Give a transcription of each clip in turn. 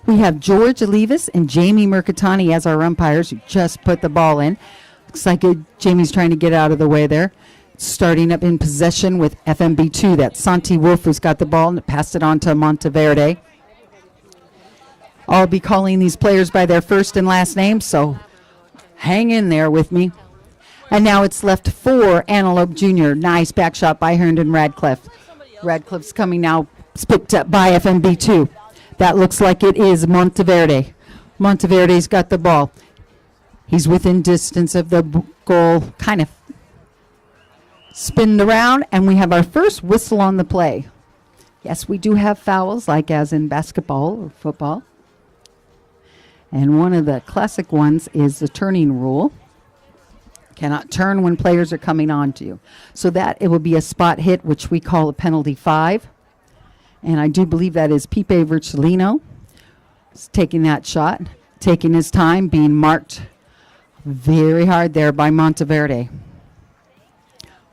We have George Olivas and Jamie Mercatani as our umpires who just put the ball in. Looks like Jamie's trying to get out of the way there. Starting up in possession with FMB2. That's Santi Wolf who's got the ball and passed it on to Monteverde. I'll be calling these players by their first and last names, so hang in there with me. And now it's left for Antelope Jr. Nice back shot by Herndon Radcliffe. Radcliffe's coming now. It's picked up by FMB2. That looks like it is Monteverde. Monteverde's got the ball. He's within distance of the goal, kind of spinned around, and we have our first whistle on the play. Yes, we do have fouls, like as in basketball or football. And one of the classic ones is the turning rule. Cannot turn when players are coming on to you. So that it will be a spot hit, which we call a penalty 5. And I do believe that is Pipe Virgilino taking that shot, taking his time, being marked very hard there by Monteverde.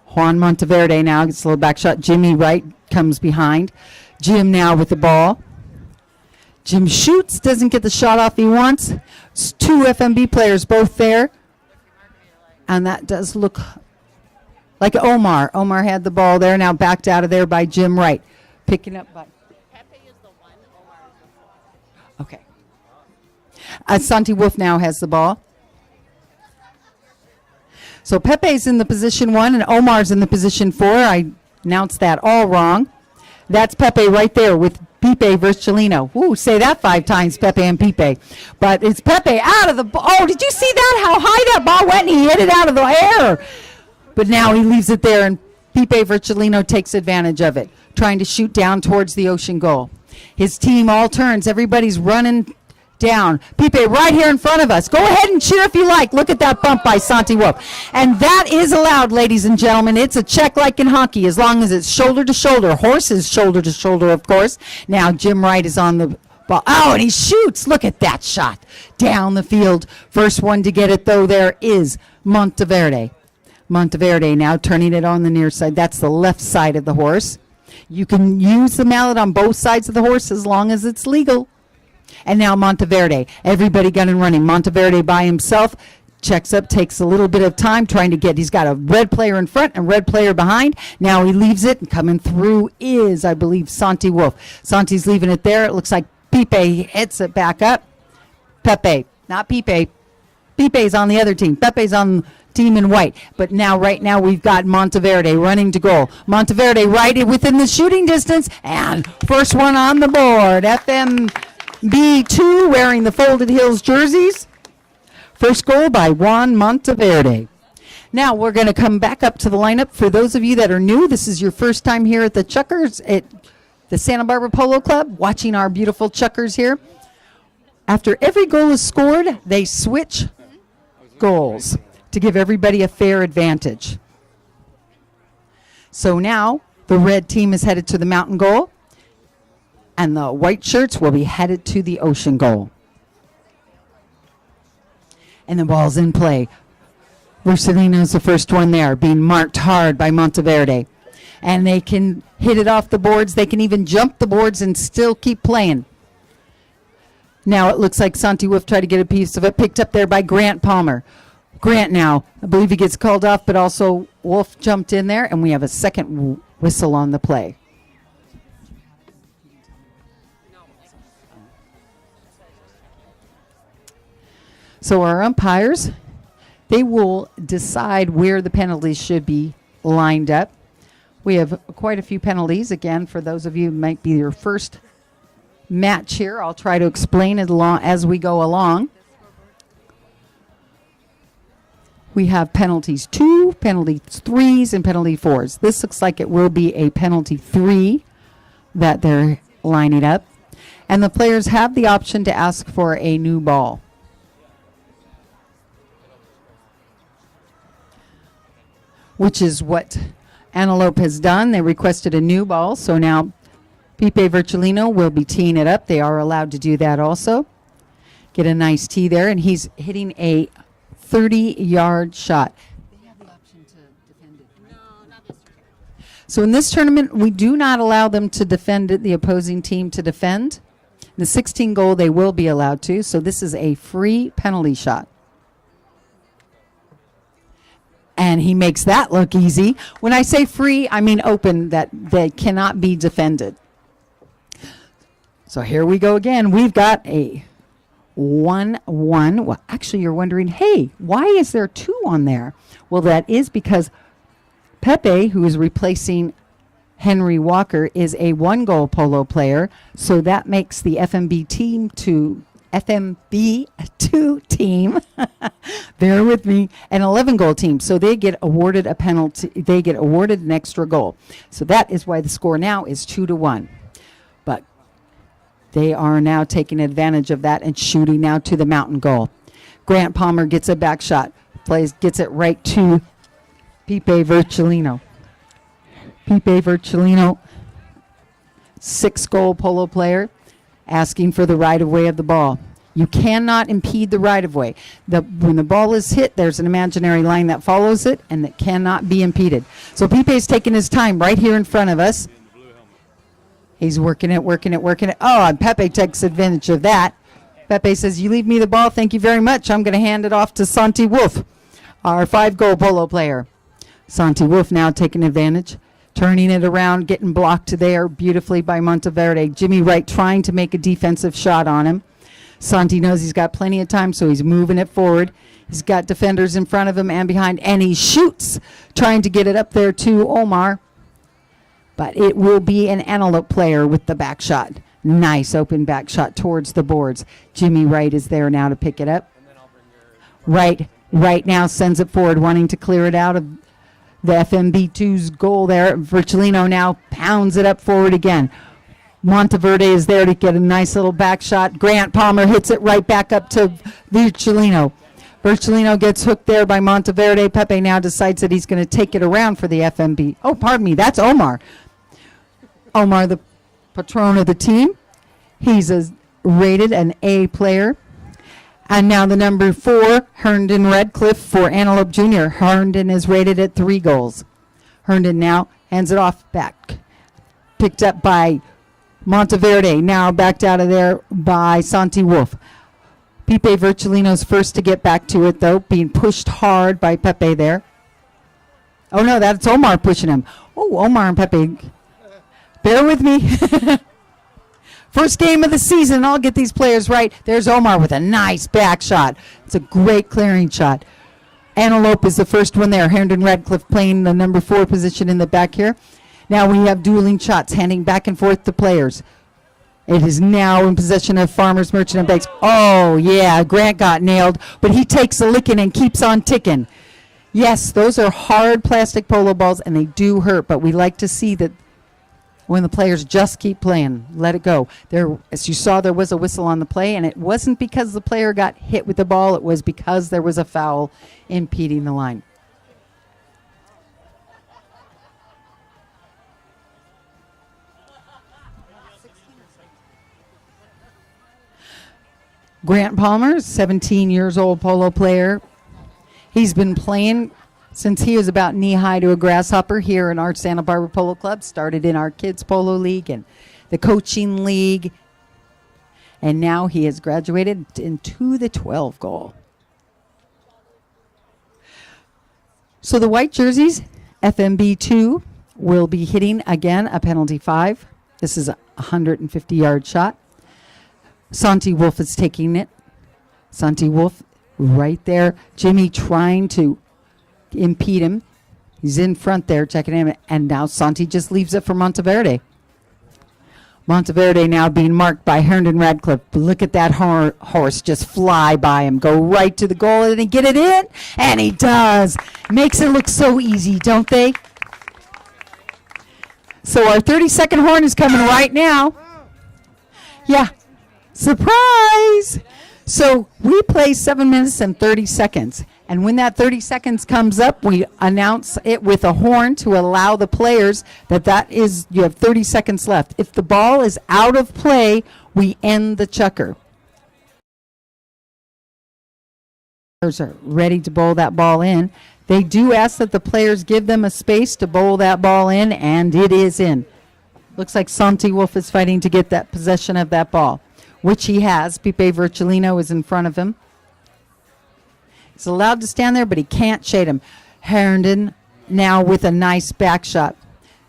Juan Monteverde now gets a little back shot. Jimmy Wright comes behind. Jim now with the ball. Jim shoots, doesn't get the shot off he wants. It's 2 FMB players both there. And that does look like Omar. Omar had the ball there, now backed out of there by Jim Wright. Picking up by... Pepe is the 1, Omar is the 4. Okay. Santi Wolf now has the ball. So Pepe's in the position 1 and Omar's in the position 4. I announced that all wrong. That's Pepe right there with Pipe Virgilino. Ooh, say that 5 times, Pepe and Pipe. But it's Pepe out of the ball. Oh, did you see that? How high that ball went? And he hit it out of the air. But now he leaves it there, and Pipe Virgilino takes advantage of it, trying to shoot down towards the ocean goal. His team all turns. Everybody's running down. Pipe right here in front of us. Go ahead and cheer if you like. Look at that bump by Santi Wolf. And that is allowed, ladies and gentlemen. It's a check like in hockey, as long as it's shoulder to shoulder. Horse is shoulder to shoulder, of course. Now Jim Wright is on the ball. Oh, and he shoots. Look at that shot down the field. First one to get it, though, there is Monteverde. Monteverde now turning it on the near side. That's the left side of the horse. You can use the mallet on both sides of the horse as long as it's legal. And now Monteverde, everybody gun and running. Monteverde by himself, checks up, takes a little bit of time trying to get, he's got a red player in front and red player behind. Now he leaves it, and coming through is, I believe, Santi Wolf. Santi's leaving it there. It looks like Pipe hits it back up. Pepe, not Pipe. Pipe's on the other team. Pepe's on team in white. But now, right now, we've got Monteverde running to goal. Monteverde right within the shooting distance, and first one on the board. FMB2 wearing the Folded Hills jerseys. First goal by Juan Monteverde. Now we're going to come back up to the lineup. For those of you that are new, this is your first time here at the Chuckers at the Santa Barbara Polo Club, watching our beautiful Chuckers here. After every goal is scored, they switch goals to give everybody a fair advantage. So now the red team is headed to the mountain goal, and the white shirts will be headed to the ocean goal. And the ball's in play. Versalino's the first one there, being marked hard by Monteverde. And they can hit it off the boards. They can even jump the boards and still keep playing. Now it looks like Santi Wolf tried to get a piece of it, picked up there by Grant Palmer. Grant now, I believe he gets called off, but also Wolf jumped in there, and we have a second whistle on the play. So our umpires, they will decide where the penalties should be lined up. We have quite a few penalties. Again, for those of you who might be your first match here, I'll try to explain it along as we go along. We have penalties 2, penalty 3s, and penalty 4s. This looks like it will be a penalty 3 that they're lining up. And the players have the option to ask for a new ball. Which is what Antelope has done. They requested a new ball, so now Pipe Virgilino will be teeing it up. They are allowed to do that also. Get a nice tee there, and he's hitting a 30-yard shot. They have the option to defend it, right? No, not this So in this tournament, we do not allow them to defend it, the opposing team to defend. The 16 goal, they will be allowed to. So this is a free penalty shot. And he makes that look easy. When I say free, I mean open, that they cannot be defended. So here we go again. We've got a 1-1. Well, actually, you're wondering, hey, why is there 2 on there? Well, that is because Pepe, who is replacing Henry Walker, is a 1-goal polo player. So that makes the FMB2 team, bear with me, an 11-goal team. So they get awarded a penalty. They get awarded an extra goal. So that is why the score now is 2-1. But they are now taking advantage of that and shooting now to the mountain goal. Grant Palmer gets a back shot, gets it right to Pipe Virgilino. Pipe Virgilino, 6-goal polo player, asking for the right-of-way of the ball. You cannot impede the right-of-way. When the ball is hit, there's an imaginary line that follows it, and that cannot be impeded. So Pipe's taking his time right here in front of us. He's working it. Oh, and Pepe takes advantage of that. Pepe says, you leave me the ball, thank you very much. I'm going to hand it off to Santi Wolf, our 5-goal polo player. Santi Wolf now taking advantage, turning it around, getting blocked there beautifully by Monteverde. Jimmy Wright trying to make a defensive shot on him. Santi knows he's got plenty of time, so he's moving it forward. He's got defenders in front of him and behind, and he shoots, trying to get it up there to Omar. But it will be an Antelope player with the back shot. Nice open back shot towards the boards. Jimmy Wright is there now to pick it up. Right now sends it forward, wanting to clear it out of the FMB2's goal there. Virgilino now pounds it up forward again. Monteverde is there to get a nice little back shot. Grant Palmer hits it right back up to Virgilino. Virgilino gets hooked there by Monteverde. Pepe now decides that he's going to take it around for the FMB. Oh, pardon me, that's Omar. Omar, the patron of the team. He's rated an A player. And now the number 4, Herndon Redcliffe for Antelope Jr. Herndon is rated at 3 goals. Herndon now hands it off back. Picked up by Monteverde, now backed out of there by Santi Wolf. Pipe Virgilino's first to get back to it, though, being pushed hard by Pepe there. Oh, no, that's Omar pushing him. Oh, Omar and Pepe. Bear with me. First game of the season. I'll get these players right. There's Omar with a nice back shot. It's a great clearing shot. Antelope is the first one there. Herndon Radcliffe playing the number 4 position in the back here. Now we have dueling shots, handing back and forth to players. It is now in possession of Farmers Merchant and Banks. Oh, yeah, Grant got nailed, but he takes a licking and keeps on ticking. Yes, those are hard plastic polo balls, and they do hurt, but we like to see that when the players just keep playing, let it go. There, as you saw, there was a whistle on the play, and it wasn't because the player got hit with the ball. It was because there was a foul impeding the line. Grant Palmer, 17 years old polo player. He's been playing since he was about knee-high to a grasshopper here in our Santa Barbara Polo Club. Started in our kids' polo league and the coaching league. And now he has graduated into the 12 goal. So the white jerseys, FMB2, will be hitting again a penalty 5. This is a 150-yard shot. Santi Wolf is taking it. Santi Wolf right there. Jimmy trying to impede him. He's in front there checking him. And now Santi just leaves it for Monteverde. Monteverde now being marked by Herndon Radcliffe. Look at that horse just fly by him. Go right to the goal and he get it in. And he does. Makes it look so easy, don't they? So our 30-second horn is coming right now. Yeah. Surprise! So we play 7 minutes and 30 seconds. And when that 30 seconds comes up, we announce it with a horn to allow the players that is, you have 30 seconds left. If the ball is out of play, we end the chukker. Players are ready to bowl that ball in. They do ask that the players give them a space to bowl that ball in, and it is in. Looks like Santi Wolf is fighting to get that possession of that ball. which he has. Pipe Virgilino is in front of him. He's allowed to stand there, but he can't shade him. Herndon now with a nice back shot.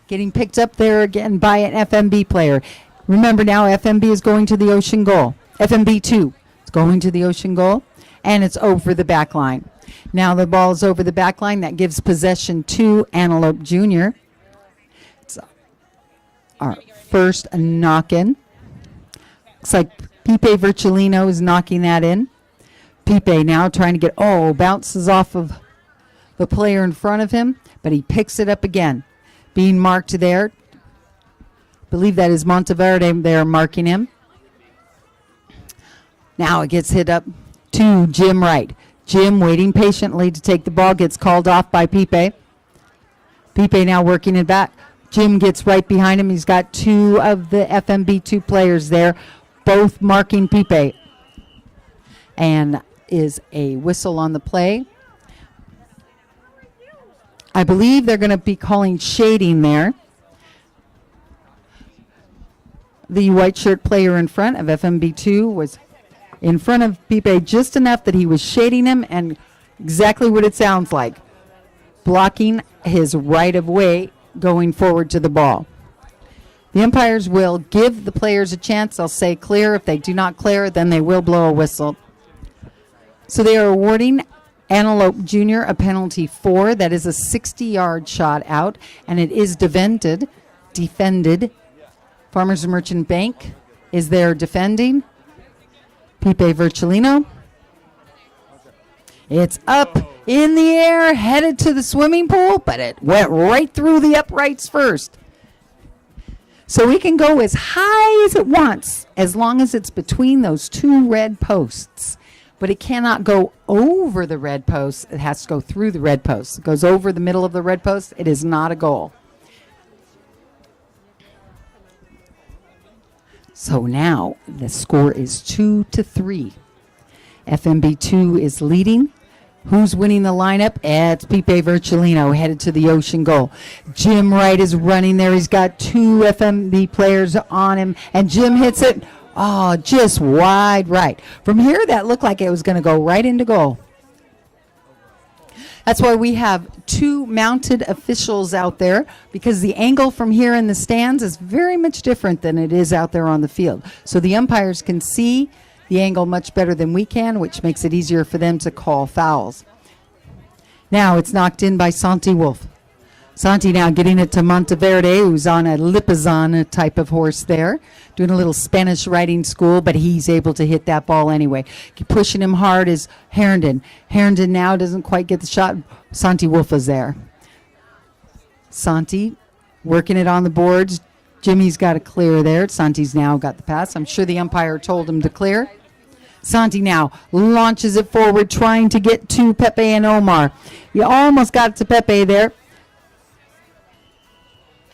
Getting picked up there again by an FMB player. Remember now, FMB is going to the ocean goal. FMB 2 is going to the ocean goal, and it's over the back line. Now the ball is over the back line. That gives possession to Antelope Jr. It's our first knock-in. Looks like Pipe Virgilino is knocking that in. Pipe now trying to get, bounces off of the player in front of him, but he picks it up again. Being marked there. Believe that is Monteverde there marking him. Now it gets hit up to Jim Wright. Jim waiting patiently to take the ball, gets called off by Pipe. Pipe now working it back. Jim gets right behind him. He's got two of the FMB2 players there, both marking Pipe. And is a whistle on the play. I believe they're going to be calling shading there. The white shirt player in front of FMB2 was in front of Pipe just enough that he was shading him, and exactly what it sounds like, blocking his right of way going forward to the ball. The umpires will give the players a chance. They'll say clear. If they do not clear, then they will blow a whistle. So they are awarding Antelope Jr. a penalty 4. That is a 60-yard shot out, and it is defended. Farmers and Merchant Bank is there defending. Pipe Virgilino. It's up in the air, headed to the swimming pool, but it went right through the uprights first. So we can go as high as it wants, as long as it's between those two red posts. But it cannot go over the red post. It has to go through the red post. It goes over the middle of the red post. It is not a goal. So now the score is 2-3. FMB2 is leading. Who's winning the lineup? It's Pipe Virgilino headed to the ocean goal. Jim Wright is running there. He's got two FMB players on him, and Jim hits it. Just wide right. From here, that looked like it was going to go right into goal. That's why we have two mounted officials out there, because the angle from here in the stands is very much different than it is out there on the field. So the umpires can see the angle much better than we can, which makes it easier for them to call fouls. Now it's knocked in by Santi Wolf. Santi now getting it to Monteverde, who's on a Lipizan type of horse there, doing a little Spanish riding school, but he's able to hit that ball anyway. Pushing him hard is Herndon. Herndon now doesn't quite get the shot. Santi Wolf is there. Santi working it on the boards. Jimmy's got a clear there. Santi's now got the pass. I'm sure the umpire told him to clear. Santi now launches it forward, trying to get to Pepe and Omar. You almost got to Pepe there.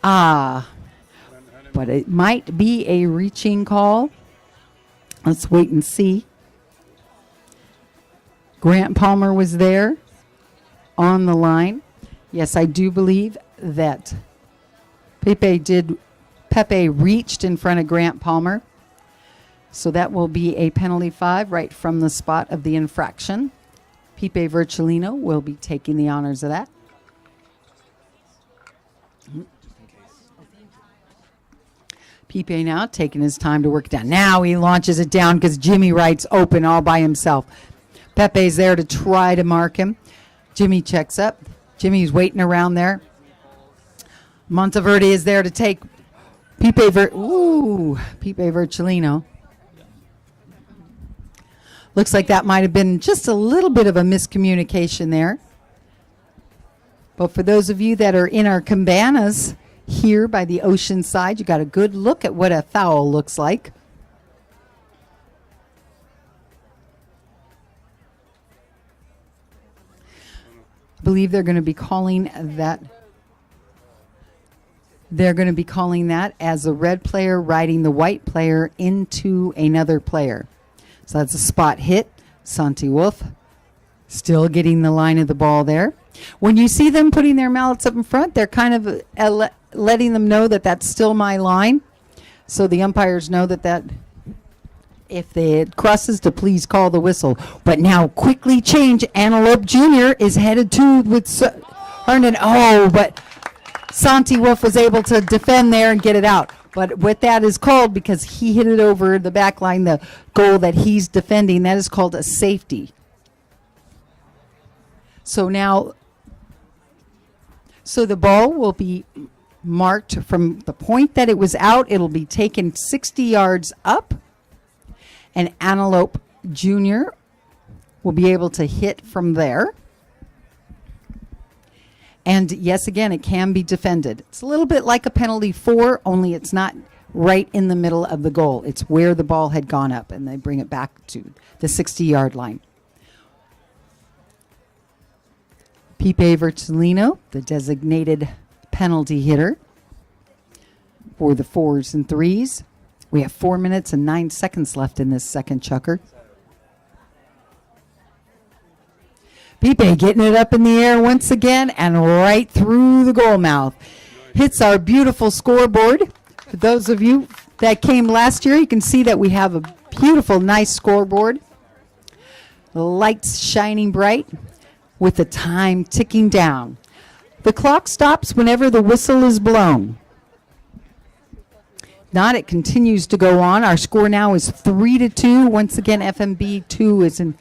But it might be a reaching call. Let's wait and see. Grant Palmer was there on the line. Yes, I do believe that Pepe reached in front of Grant Palmer. So that will be a penalty 5 right from the spot of the infraction. Pipe Virgilino will be taking the honors of that. Pipe now taking his time to work it down. Now he launches it down because Jimmy Wright's open all by himself. Pepe's there to try to mark him. Jimmy checks up. Jimmy's waiting around there. Monteverde is there to take Pipe Virgilino. Looks like that might have been just a little bit of a miscommunication there. But for those of you that are in our cabanas here by the ocean side, you got a good look at what a foul looks like. I believe they're going to be calling that. They're going to be calling that as a red player riding the white player into another player. So that's a spot hit. Santi Wolf still getting the line of the ball there. When you see them putting their mallets up in front, they're kind of letting them know that that's still my line. So the umpires know that that if it crosses to please call the whistle. But now quickly change. Antelope Jr. is headed to with Herndon. Oh, but Santi Wolf was able to defend there and get it out. But what that is called, because he hit it over the back line, the goal that he's defending, that is called a safety. So now, the ball will be marked from the point that it was out. It'll be taken 60 yards up, and Antelope Jr. will be able to hit from there. And yes, again, it can be defended. It's a little bit like a penalty 4, only it's not right in the middle of the goal. It's where the ball had gone up, and they bring it back to the 60-yard line. Pipe Vertolino, the designated penalty hitter for the 4s and 3s. We have 4 minutes and 9 seconds left in this second chukker. Pipe getting it up in the air once again and right through the goal mouth. Hits our beautiful scoreboard. For those of you that came last year, you can see that we have a beautiful, nice scoreboard. The lights shining bright with the time ticking down. The clock stops whenever the whistle is blown. Not, it continues to go on. Our score now is 3-2. Once again, FMB 2 is in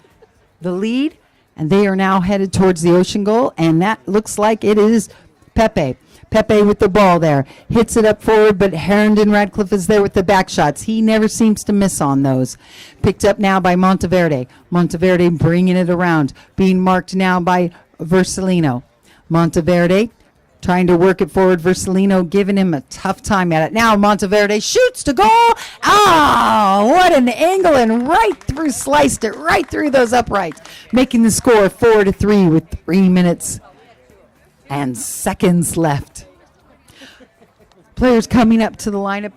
the lead. And they are now headed towards the ocean goal, and that looks like it is Pepe. Pepe with the ball there. Hits it up forward, but Herndon Radcliffe is there with the back shots. He never seems to miss on those. Picked up now by Monteverde. Monteverde bringing it around. Being marked now by Versalino. Monteverde trying to work it forward. Versalino giving him a tough time at it. Now Monteverde shoots to goal. Oh, what an angle, and right through, sliced it right through those uprights, making the score 4-3 with 3 minutes and seconds left. Players coming up to the lineup.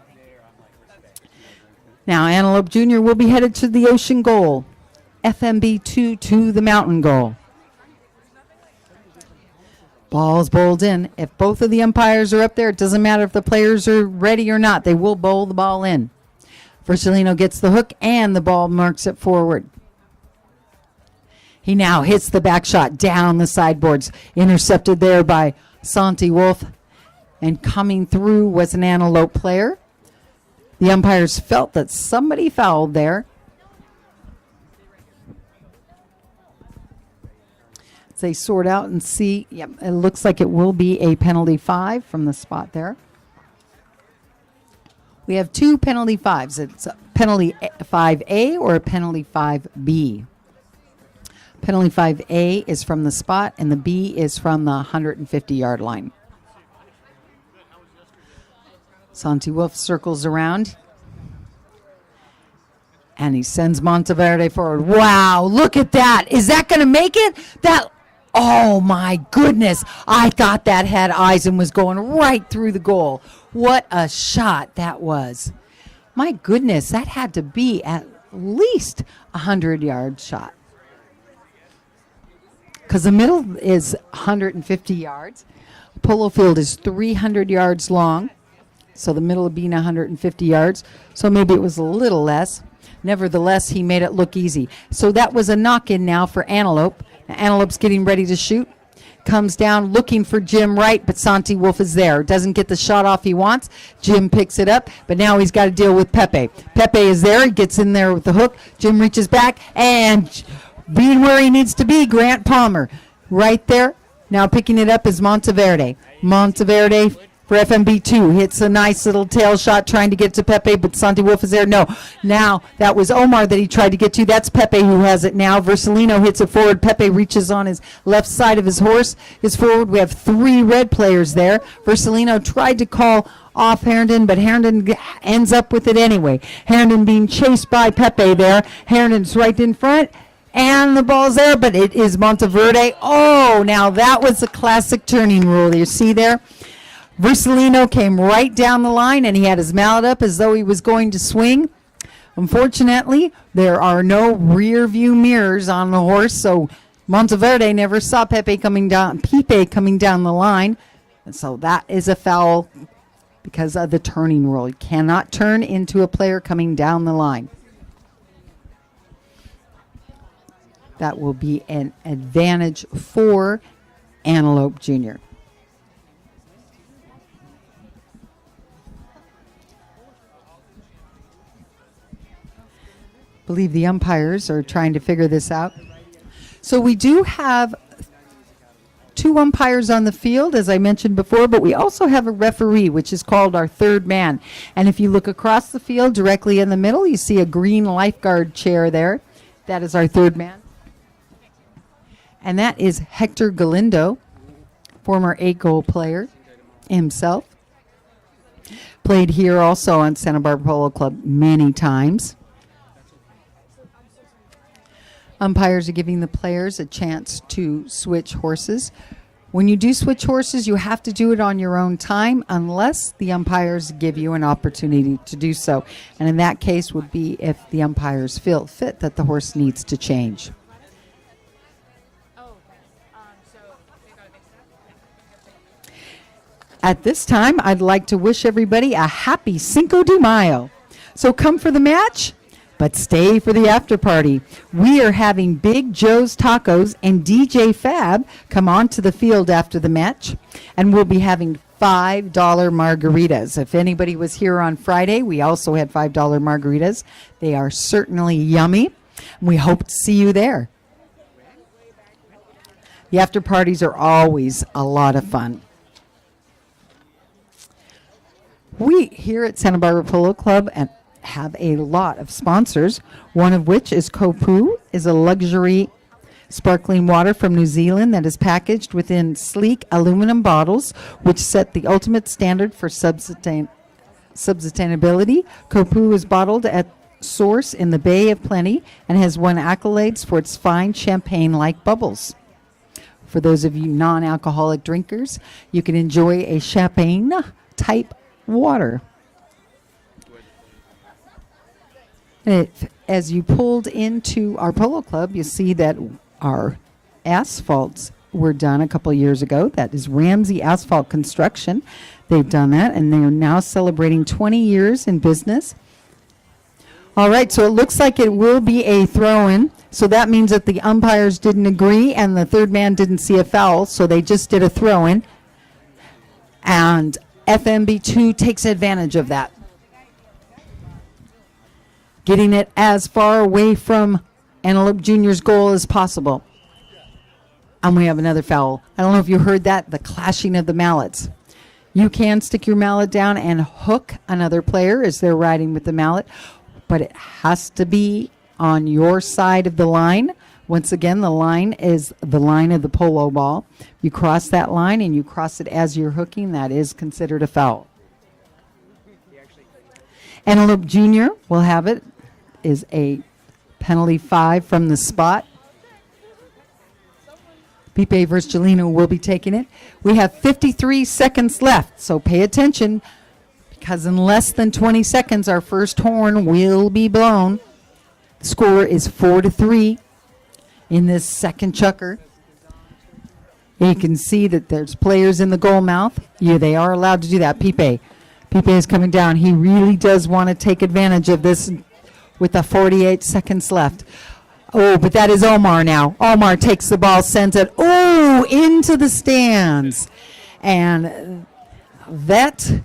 Now Antelope Jr. will be headed to the ocean goal. FMB 2 to the mountain goal. Ball's bowled in. If both of the umpires are up there, it doesn't matter if the players are ready or not. They will bowl the ball in. Versalino gets the hook, and the ball marks it forward. He now hits the back shot down the sideboards. Intercepted there by Santi Wolf. And coming through was an Antelope player. The umpires felt that somebody fouled there. They sort out and see. Yep, it looks like it will be a penalty 5 from the spot there. We have 2 penalty 5s. It's a penalty 5A or a penalty 5B. Penalty 5A is from the spot, and the B is from the 150-yard line. Santi Wolf circles around, and he sends Monteverde forward. Wow, look at that. Is that going to make it? Oh, my goodness. I thought that had eyes and was going right through the goal. What a shot that was. My goodness, that had to be at least a 100-yard shot. Because the middle is 150 yards. Polo field is 300 yards long. So the middle being 150 yards. So maybe it was a little less. Nevertheless, he made it look easy. So that was a knock-in now for Antelope. Now, Antelope's getting ready to shoot. Comes down looking for Jim Wright, but Santi Wolf is there. Doesn't get the shot off he wants. Jim picks it up, but now he's got to deal with Pepe. Pepe is there. He gets in there with the hook. Jim reaches back, and being where he needs to be, Grant Palmer. Right there. Now picking it up is Monteverde. Monteverde for FMB2 hits a nice little tail shot trying to get to Pepe, but Santi Wolf is there. No. Now that was Omar that he tried to get to. That's Pepe who has it now. Versalino hits it forward. Pepe reaches on his left side of his horse. Is forward. We have 3 red players there. Versalino tried to call off Herndon, but Herndon ends up with it anyway. Herndon being chased by Pepe there. Herndon's right in front. And the ball's there, but it is Monteverde. Oh, now that was a classic turning rule. You see there? Versalino came right down the line, and he had his mallet up as though he was going to swing. Unfortunately, there are no rear view mirrors on the horse, so Monteverde never saw Pipe coming down the line. And so that is a foul because of the turning rule. You cannot turn into a player coming down the line. That will be an advantage for Antelope Junior. Believe the umpires are trying to figure this out. So we do have 2 umpires on the field, as I mentioned before, but we also have a referee, which is called our third man. And if you look across the field directly in the middle, you see a green lifeguard chair there. That is our third man. And that is Hector Galindo, former 8-goal player himself. Played here also on Santa Barbara Polo Club many times. Umpires are giving the players a chance to switch horses. When you do switch horses, you have to do it on your own time unless the umpires give you an opportunity to do so. And in that case would be if the umpires feel fit that the horse needs to change. At this time, I'd like to wish everybody a happy Cinco de Mayo. So come for the match, but stay for the after party. We are having Big Joe's Tacos and DJ Fab come onto the field after the match, and we'll be having $5 margaritas. If anybody was here on Friday, we also had $5 margaritas. They are certainly yummy. We hope to see you there. The after parties are always a lot of fun. We here at Santa Barbara Polo Club and have a lot of sponsors, one of which is Kopu, is a luxury sparkling water from New Zealand that is packaged within sleek aluminum bottles, which set the ultimate standard for sustainability. Kopu is bottled at source in the Bay of Plenty and has won accolades for its fine champagne-like bubbles. For those of you non-alcoholic drinkers, you can enjoy a champagne-type water. As you pulled into our polo club, you see that our asphalts were done a couple years ago. That is Ramsey Asphalt Construction. They've done that, and they are now celebrating 20 years in business. All right, so it looks like it will be a throw-in. So that means that the umpires didn't agree, and the third man didn't see a foul, so they just did a throw-in. And FMB2 takes advantage of that, getting it as far away from Antelope Junior's goal as possible. And we have another foul. I don't know if you heard that, the clashing of the mallets. You can stick your mallet down and hook another player as they're riding with the mallet, but it has to be on your side of the line. Once again, the line is the line of the polo ball. You cross that line and you cross it as you're hooking, that is considered a foul. Antelope Junior will have it, is a penalty 5 from the spot. Pipe Vergelino will be taking it. We have 53 seconds left, so pay attention because in less than 20 seconds our first horn will be blown. The score is 4-3 in this second chukker. You can see that there's players in the goal mouth. Yeah, they are allowed to do that. Pipe is coming down. He really does want to take advantage of this with the 48 seconds left. Oh, but that is Omar now. Omar takes the ball, sends it, into the stands. And that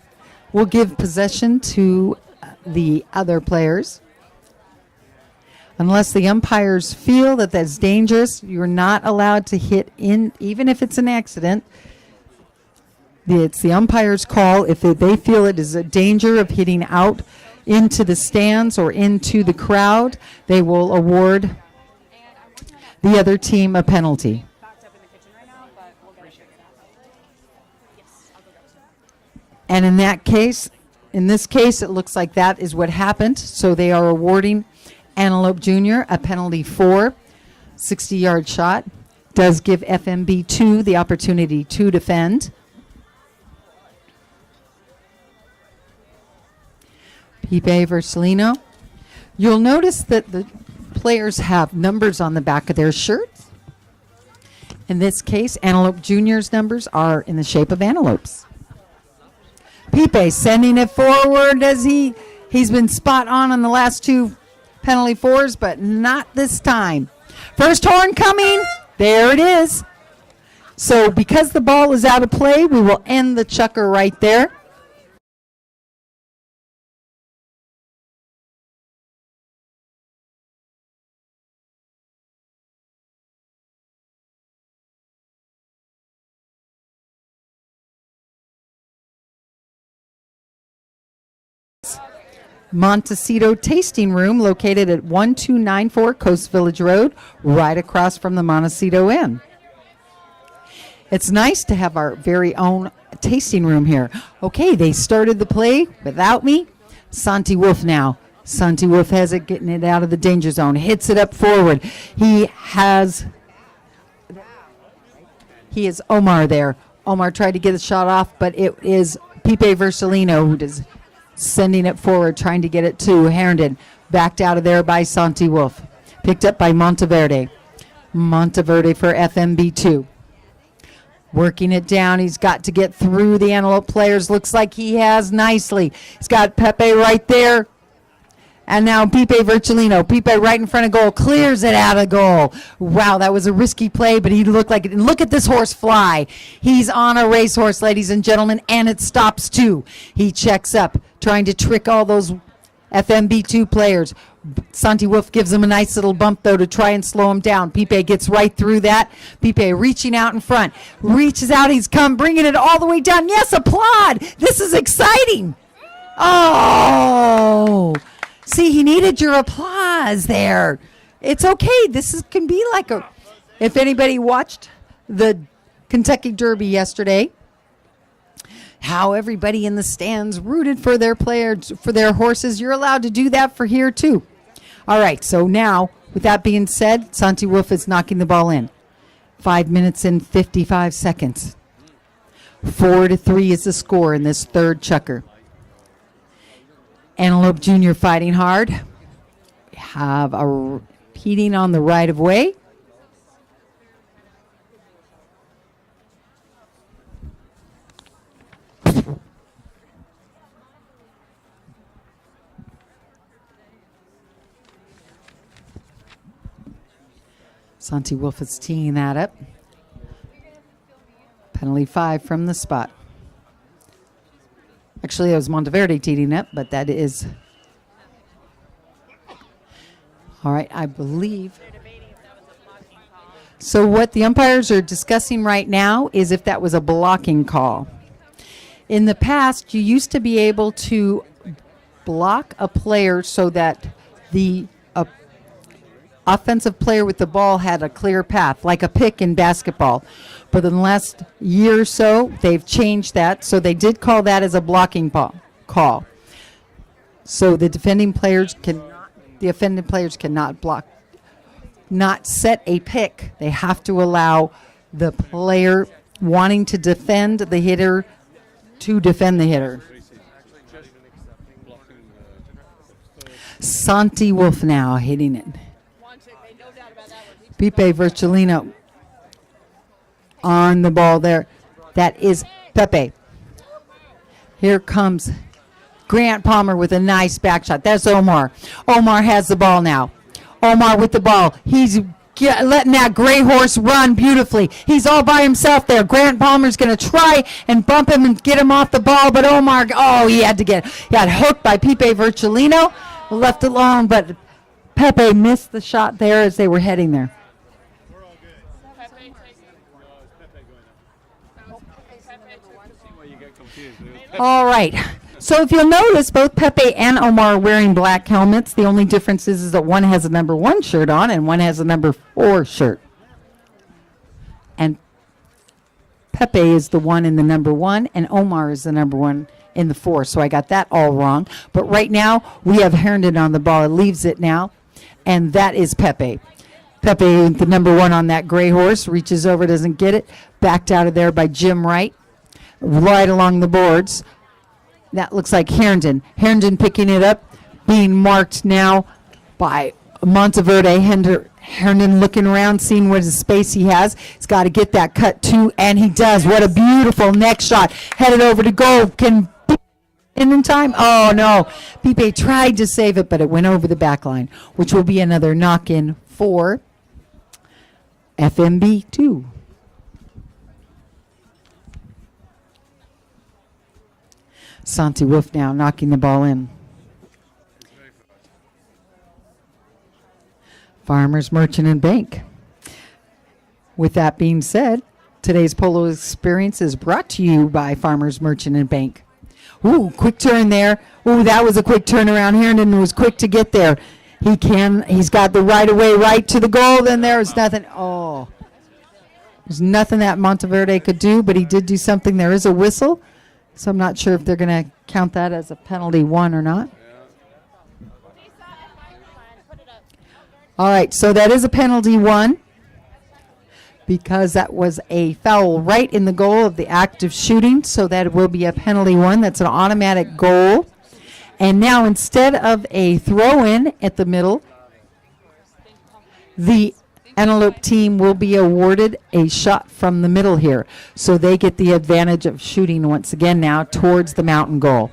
will give possession to the other players. Unless the umpires feel that that's dangerous, you're not allowed to hit in, even if it's an accident. It's the umpire's call. If they feel it is a danger of hitting out into the stands or into the crowd, they will award the other team a penalty. And in this case, it looks like that is what happened. So they are awarding Antelope Junior a penalty for 60-yard shot. Does give FMB2 the opportunity to defend. Pipe Vergelino. You'll notice that the players have numbers on the back of their shirts. In this case, Antelope Junior's numbers are in the shape of antelopes. Pipe sending it forward as he's been spot on the last two penalty 4s, but not this time. First horn coming. There it is. So because the ball is out of play, we will end the chukker right there. Montecito Tasting Room, located at 1294 Coast Village Road, right across from the Montecito Inn. It's nice to have our very own tasting room here. Okay, they started the play without me. Santi Wolf now. Santi Wolf has it, getting it out of the danger zone, hits it up forward. He is Omar there. Omar tried to get a shot off, but it is Pipe Versalino who does sending it forward, trying to get it to Herndon. Backed out of there by Santi Wolf. Picked up by Monteverde. Monteverde for FMB2. Working it down. He's got to get through the Antelope players. Looks like he has nicely. He's got Pepe right there. And now Pipe Vercellino. Pipe right in front of goal. Clears it out of goal. Wow, that was a risky play, but he looked like it. And look at this horse fly. He's on a racehorse, ladies and gentlemen, and it stops too. He checks up, trying to trick all those FMB2 players. Santi Wolf gives him a nice little bump, though, to try and slow him down. Pipe gets right through that. Pipe reaching out in front. Reaches out. He's come, bringing it all the way down. Yes, applaud. This is exciting. Oh, see, he needed your applause there. It's okay. Can be like a, if anybody watched the Kentucky Derby yesterday, how everybody in the stands rooted for their players, for their horses. You're allowed to do that for here too. All right, so now, with that being said, Santi Wolf is knocking the ball in. 5 minutes and 55 seconds. 4-3 is the score in this third chukker. Antelope Jr. fighting hard. We have a heating on the right of way. Santi Wolf is teeing that up. Penalty 5 from the spot. Actually, it was Monteverde teeing up, but that is... All right, I believe... So what the umpires are discussing right now is if that was a blocking call. In the past, you used to be able to block a player so that the offensive player with the ball had a clear path, like a pick in basketball. But in the last year or so, they've changed that, so they did call that as a blocking call. So the offending players cannot block, not set a pick. They have to allow the player wanting to defend the hitter to defend the hitter. Santi Wolf now hitting it. Pipe Vercellino on the ball there. That is Pepe. Here comes Grant Palmer with a nice back shot. That's Omar. Omar has the ball now. Omar with the ball. He's letting that gray horse run beautifully. He's all by himself there. Grant Palmer's going to try and bump him and get him off the ball, but Omar, he got hooked by Pipe Vercellino, left alone, but Pepe missed the shot there as they were heading there. All right. So if you'll notice, both Pepe and Omar are wearing black helmets. The only difference is that one has a number 1 shirt on and one has a number 4 shirt. And Pepe is the one in the number 1 and Omar is the number 1 in the 4. So I got that all wrong. But right now we have Herndon on the ball. It leaves it now. And that is Pepe. Pepe, the number 1 on that gray horse, reaches over, doesn't get it. Backed out of there by Jim Wright. Right along the boards. That looks like Herndon. Herndon picking it up, being marked now by Monteverde. Herndon looking around, seeing what space he has. He's got to get that cut too, and he does. What a beautiful neck shot. Headed over to goal. Can in time? Oh, no. Pipe tried to save it, but it went over the back line, which will be another knock-in for FMB 2. Santi Wolf now knocking the ball in. Farmers, Merchant, and Bank. With that being said, today's polo experience is brought to you by Farmers, Merchant, and Bank. Ooh, quick turn there. Ooh, that was a quick turnaround. Herndon was quick to get there. He's got the right of way right to the goal. Then there's nothing. Oh, there's nothing that Monteverde could do, but he did do something. There is a whistle, so I'm not sure if they're going to count that as a penalty 1 or not. All right, so that is a penalty 1 because that was a foul right in the goal of the act of shooting, so that will be a penalty 1. That's an automatic goal. And now instead of a throw-in at the middle, the Antelope team will be awarded a shot from the middle here. So they get the advantage of shooting once again now towards the mountain goal.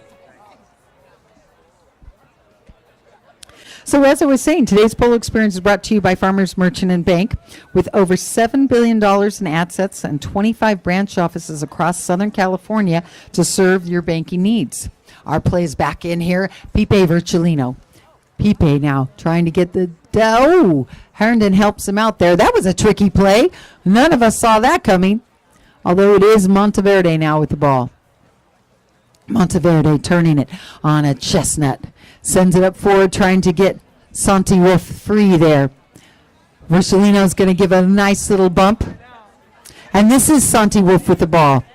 So as I was saying, today's polo experience is brought to you by Farmers, Merchant, and Bank. With over $7 billion in assets and 25 branch offices across Southern California to serve your banking needs. Our play is back in here. Pipe Virgilino. Pipe now trying to get the... Oh, Herndon helps him out there. That was a tricky play. None of us saw that coming. Although it is Monteverde now with the ball. Monteverde turning it on a chestnut. Sends it up forward, trying to get Santi Wolf free there. Virgilino's going to give a nice little bump. And this is Santi Wolf with the ball.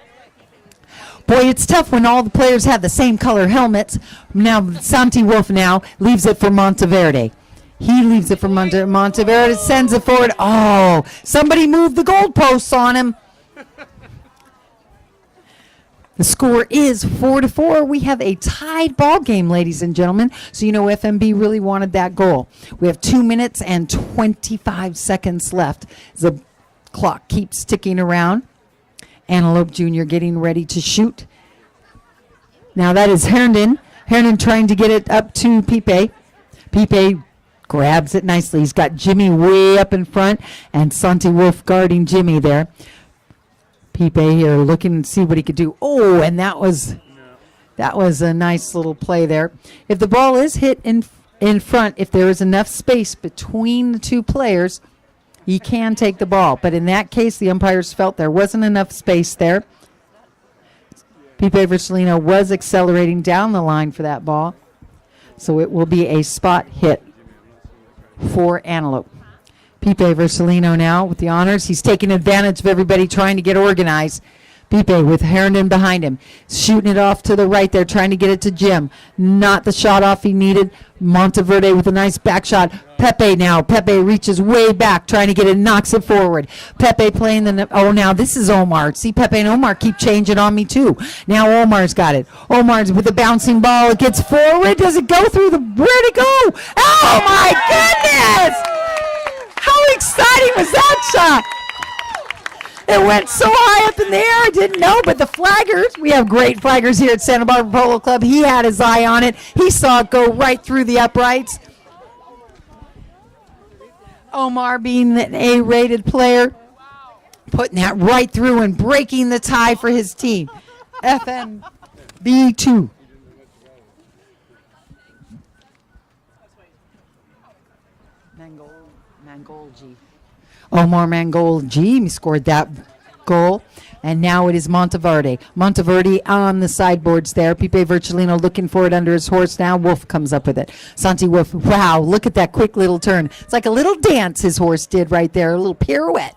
Boy, it's tough when all the players have the same color helmets. Now, Santi Wolf now leaves it for Monteverde. He leaves it for Monteverde, sends it forward. Oh, somebody moved the goalposts on him. The score is 4-4. We have a tied ball game, ladies and gentlemen. So you know FMB really wanted that goal. We have 2 minutes and 25 seconds left. The clock keeps ticking around. Antelope Jr. getting ready to shoot. Now that is Herndon. Herndon trying to get it up to Pipe. Pipe grabs it nicely. He's got Jimmy way up in front and Santi Wolf guarding Jimmy there. Pipe here looking to see what he could do. Oh, and that was a nice little play there. If the ball is hit in front, if there is enough space between the two players, he can take the ball. But in that case, the umpires felt there wasn't enough space there. Pipe Virgilino was accelerating down the line for that ball. So it will be a spot hit for Antelope. Pipe Virgilino now with the honors. He's taking advantage of everybody trying to get organized. Pipe with Herndon behind him. Shooting it off to the right there, trying to get it to Jim. Not the shot off he needed. Monteverde with a nice back shot. Pepe now. Pepe reaches way back, trying to get it, knocks it forward. Pepe playing the... Oh, now this is Omar. See, Pepe and Omar keep changing on me, too. Now Omar's got it. Omar's with the bouncing ball. It gets forward. Does it go through the... Where'd it go? Oh, my goodness! How exciting was that shot? It went so high up in the air, I didn't know, but the flaggers, we have great flaggers here at Santa Barbara Polo Club. He had his eye on it. He saw it go right through the uprights. Omar being an A-rated player, putting that right through and breaking the tie for his team. FMB2. Mangolji. Omar Mangolji scored that goal. And now it is Monteverde. Monteverde on the sideboards there. Pipe Virgilino looking for it under his horse now. Wolf comes up with it. Santi Wolf, wow, look at that quick little turn. It's like a little dance his horse did right there, a little pirouette.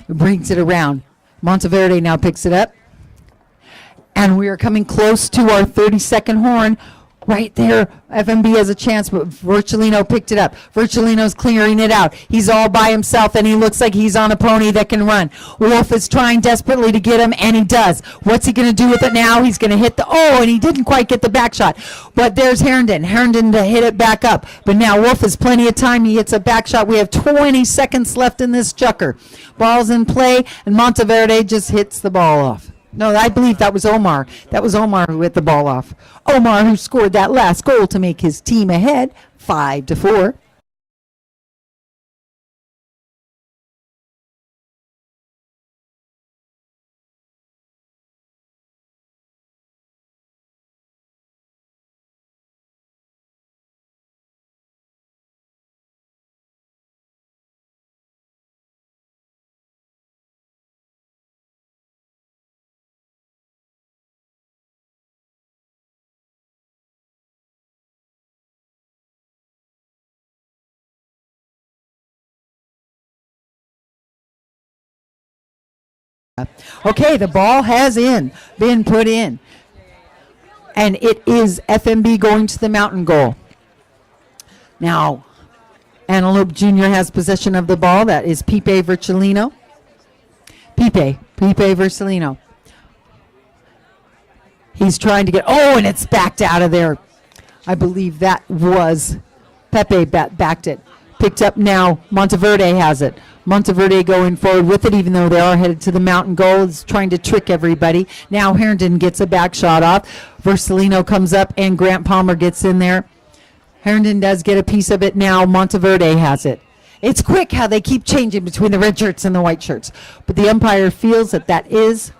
Brings it around. Monteverde now picks it up. And we are coming close to our 30-second horn. Right there, FMB has a chance, but Virgilino picked it up. Virgilino's clearing it out. He's all by himself, and he looks like he's on a pony that can run. Wolf is trying desperately to get him, and he does. What's he going to do with it now? He's going to hit the... Oh, and he didn't quite get the back shot. But there's Herndon. Herndon to hit it back up. But now Wolf has plenty of time. He hits a back shot. We have 20 seconds left in this chucker. Ball's in play, and Monteverde just hits the ball off. No, I believe that was Omar. That was Omar who hit the ball off. Omar who scored that last goal to make his team ahead, 5-4. Okay, the ball has been put in. And it is FMB going to the mountain goal. Now, Antelope Jr. has possession of the ball. That is Pipe Virgilino. Pipe Virgilino. He's trying to get, and it's backed out of there. I believe that was Pepe backed it. Picked up now, Monteverde has it. Monteverde going forward with it, even though they are headed to the mountain goal, is trying to trick everybody. Now Herndon gets a back shot off. Versalino comes up, and Grant Palmer gets in there. Herndon does get a piece of it now. Monteverde has it. It's quick how they keep changing between the red shirts and the white shirts. But the umpire feels that that is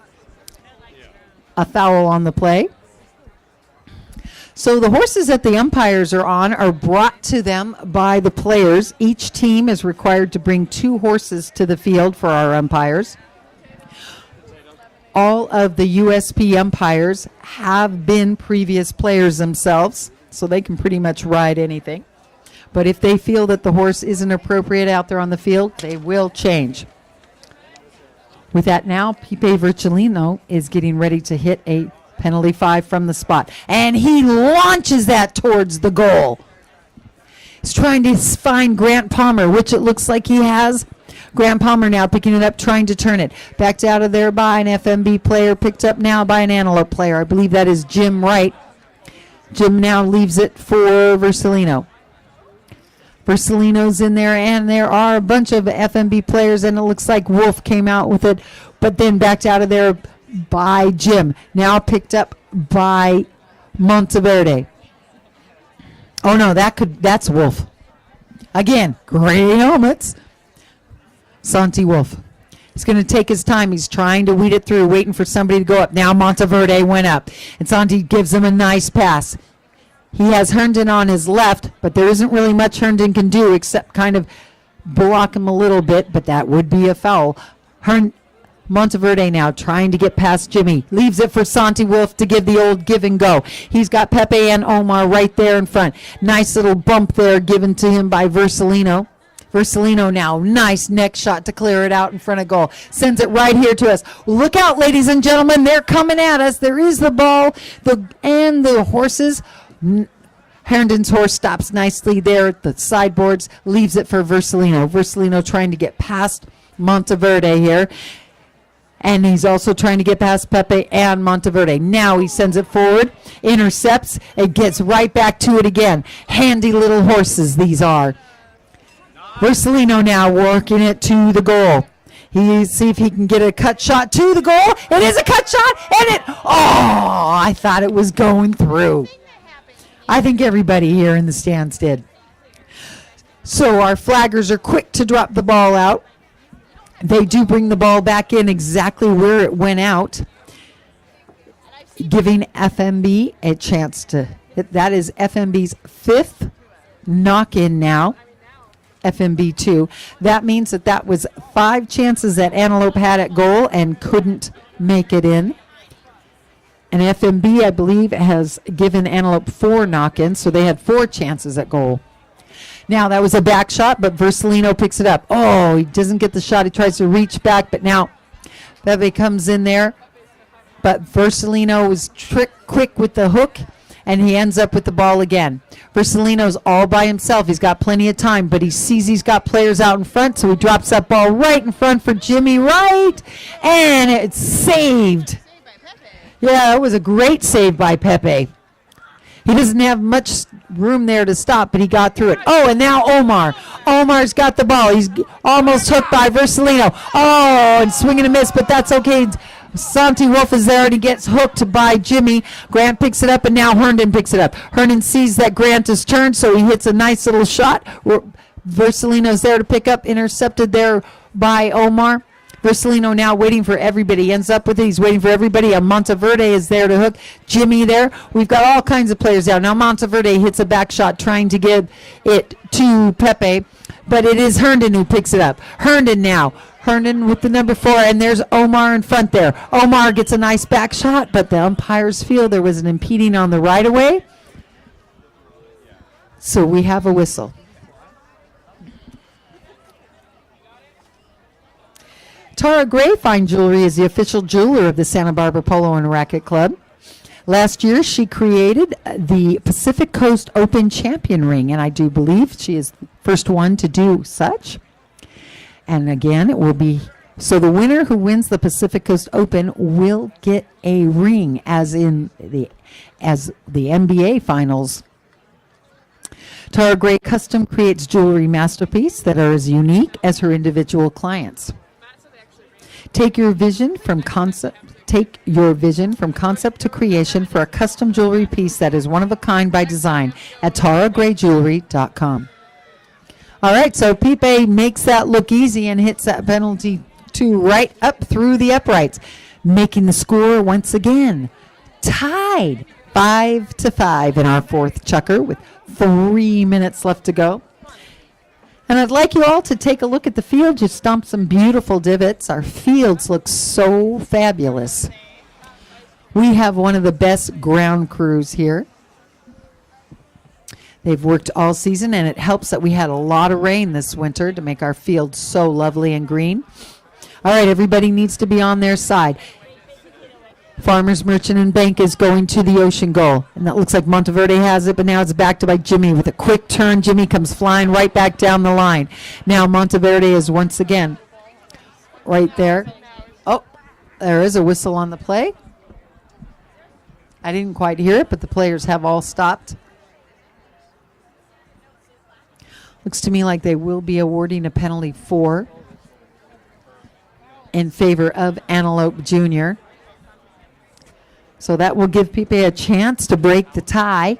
a foul on the play. So the horses that the umpires are on are brought to them by the players. Each team is required to bring 2 horses to the field for our umpires. All of the USP umpires have been previous players themselves, so they can pretty much ride anything. But if they feel that the horse isn't appropriate out there on the field, they will change. With that now, Pipe Virgilino is getting ready to hit a penalty 5 from the spot. And he launches that towards the goal. He's trying to find Grant Palmer, which it looks like he has. Grant Palmer now picking it up, trying to turn it. Backed out of there by an FMB player, picked up now by an Antelope player. I believe that is Jim Wright. Jim now leaves it for Versalino. Versalino's in there, and there are a bunch of FMB players, and it looks like Wolf came out with it, but then backed out of there by Jim. Now picked up by Monteverde. Oh no, that's Wolf. Again, gray helmets. Santi Wolf. He's going to take his time. He's trying to weed it through, waiting for somebody to go up. Now Monteverde went up, and Santi gives him a nice pass. He has Herndon on his left, but there isn't really much Herndon can do except kind of block him a little bit, but that would be a foul. Monteverde now trying to get past Jimmy. Leaves it for Santi Wolf to give the old give and go. He's got Pepe and Omar right there in front. Nice little bump there given to him by Versalino. Versalino now, nice neck shot to clear it out in front of goal. Sends it right here to us. Look out, ladies and gentlemen. They're coming at us. There is the ball and the horses. Herndon's horse stops nicely there at the sideboards. Leaves it for Versalino. Versalino trying to get past Monteverde here. And he's also trying to get past Pepe and Monteverde. Now he sends it forward, intercepts, it gets right back to it again. Handy little horses these are. Versalino now working it to the goal. See if he can get a cut shot to the goal. It is a cut shot, and I thought it was going through. I think everybody here in the stands did. So our flaggers are quick to drop the ball out. They do bring the ball back in exactly where it went out, giving FMB a chance to hit. That is FMB's 5th knock-in now, FMB 2. That means that was 5 chances that Antelope had at goal and couldn't make it in. And FMB, I believe, has given Antelope 4 knock-ins, so they had 4 chances at goal. Now, that was a back shot, but Versalino picks it up. He doesn't get the shot. He tries to reach back, but now Bebe comes in there. But Versalino was quick with the hook, and he ends up with the ball again. Versalino's all by himself. He's got plenty of time, but he sees he's got players out in front, so he drops that ball right in front for Jimmy Wright, and it's saved. Yeah, it was a great save by Pepe. He doesn't have much room there to stop, but he got through it. And now Omar. Omar's got the ball. He's almost hooked by Versalino. And swing and a miss, but that's okay. Santi Wolf is there, and he gets hooked by Jimmy. Grant picks it up, and now Herndon picks it up. Herndon sees that Grant is turned, so he hits a nice little shot. Versalino's there to pick up, intercepted there by Omar. Versalino now waiting for everybody. He ends up with it. He's waiting for everybody. Monteverde is there to hook. Jimmy there. We've got all kinds of players out. Now Monteverde hits a back shot trying to give it to Pepe, but it is Herndon who picks it up. Herndon now. Herndon with the number 4, and there's Omar in front there. Omar gets a nice back shot, but the umpires feel there was an impeding on the right-of-way. So we have a whistle. Tara Gray Fine Jewelry is the official jeweler of the Santa Barbara Polo and Racket Club. Last year, she created the Pacific Coast Open Champion Ring, and I do believe she is the first one to do such. And again, it will be, so the winner who wins the Pacific Coast Open will get a ring, as the NBA Finals. Tara Gray custom creates jewelry masterpieces that are as unique as her individual clients. Take your vision from concept to creation for a custom jewelry piece that is one of a kind by design at taragrayjewelry.com. All right, so Pipe makes that look easy and hits that penalty two right up through the uprights, making the score once again tied 5-5 in our fourth chukker with 3 minutes left to go. And I'd like you all to take a look at the field. You stomped some beautiful divots. Our fields look so fabulous. We have one of the best ground crews here. They've worked all season, and it helps that we had a lot of rain this winter to make our field so lovely and green. All right, everybody needs to be on their side. Farmers Merchant and Bank is going to the ocean goal. And that looks like Monteverde has it, but now it's backed by Jimmy with a quick turn. Jimmy comes flying right back down the line. Now Monteverde is once again right there. Oh, there is a whistle on the play. I didn't quite hear it, but the players have all stopped. Looks to me like they will be awarding a penalty 4 in favor of Antelope Jr. So that will give Pipe a chance to break the tie.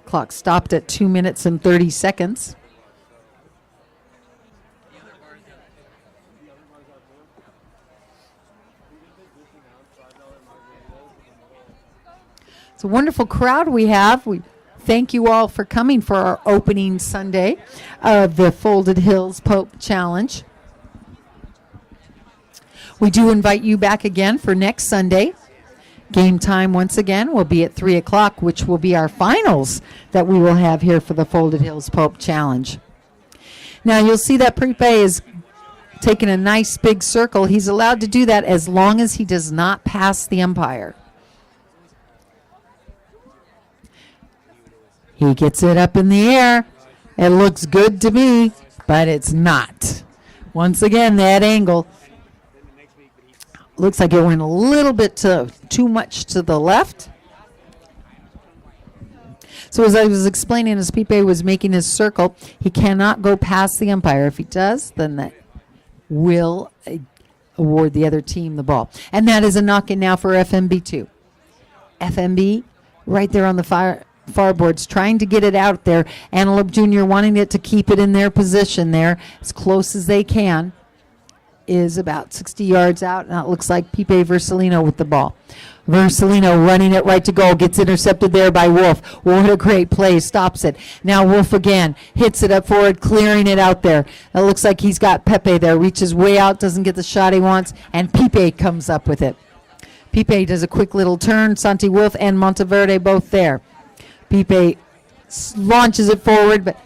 Clock stopped at 2 minutes and 30 seconds. It's a wonderful crowd we have. We thank you all for coming for our opening Sunday of the Folded Hills Pope Challenge. We do invite you back again for next Sunday. Game time once again will be at 3 o'clock, which will be our finals that we will have here for the Folded Hills Pope Challenge. Now you'll see that Pipe is taking a nice big circle. He's allowed to do that as long as he does not pass the umpire. He gets it up in the air. It looks good to me, but it's not. Once again, that angle. Looks like it went a little bit too much to the left. So as I was explaining, as Pipe was making his circle, he cannot go past the umpire. If he does, then that will award the other team the ball. And that is a knock-in now for FMB2. FMB right there on the far boards, trying to get it out there. Antelope Jr. wanting it to keep it in their position there as close as they can. Is about 60 yards out. Now it looks like Pipe Versalino with the ball. Versalino running it right to goal. Gets intercepted there by Wolf. What a great play. Stops it. Now Wolf again. Hits it up forward, clearing it out there. It looks like he's got Pepe there. Reaches way out. Doesn't get the shot he wants. And Pipe comes up with it. Pipe does a quick little turn. Santi Wolf and Monteverde both there. Pipe launches it forward, but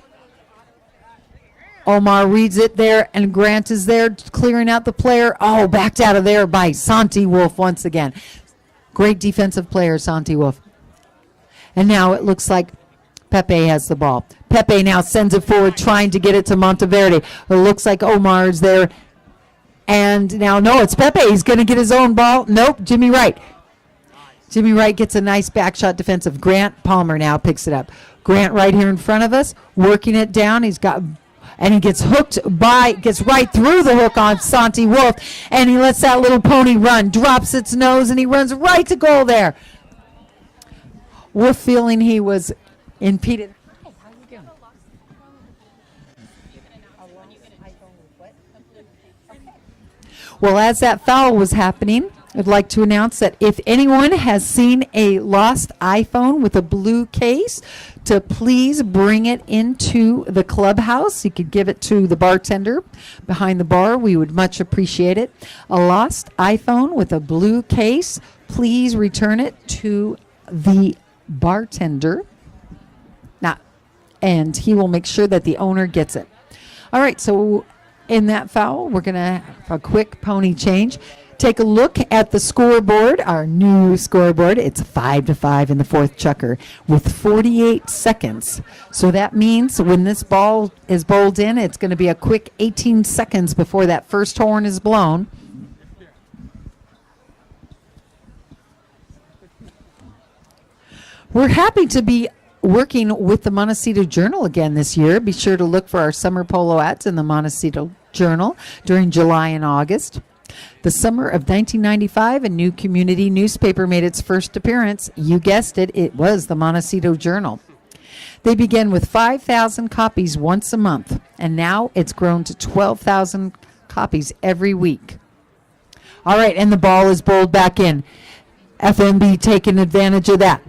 Omar reads it there, and Grant is there clearing out the player. Oh, backed out of there by Santi Wolf once again. Great defensive player, Santi Wolf. And now it looks like Pepe has the ball. Pepe now sends it forward, trying to get it to Monteverde. It looks like Omar is there. And now, no, it's Pepe. He's going to get his own ball. Nope, Jimmy Wright. Jimmy Wright gets a nice back shot defensive. Grant Palmer now picks it up. Grant right here in front of us, working it down. And he gets gets right through the hook on Santi Wolf, and he lets that little pony run, drops its nose, and he runs right to goal there. Wolf feeling he was impeded. Hey, how you doing? Well, as that foul was happening, I'd like to announce that if anyone has seen a lost iPhone with a blue case, to please bring it into the clubhouse. You could give it to the bartender behind the bar. We would much appreciate it. A lost iPhone with a blue case, please return it to the bartender. And he will make sure that the owner gets it. All right, so in that foul. We're going to have a quick pony change. Take a look at the scoreboard, our new scoreboard. It's 5-5 in the fourth chukker with 48 seconds. So that means when this ball is bowled in, it's going to be a quick 18 seconds before that first horn is blown. We're happy to be working with the Montecito Journal again this year. Be sure to look for our summer polo ads in the Montecito Journal during July and August. The summer of 1995, a new community newspaper made its first appearance. You guessed it, it was the Montecito Journal. They began with 5,000 copies once a month, and now it's grown to 12,000 copies every week. All right, and the ball is bowled back in. FMB taking advantage of that.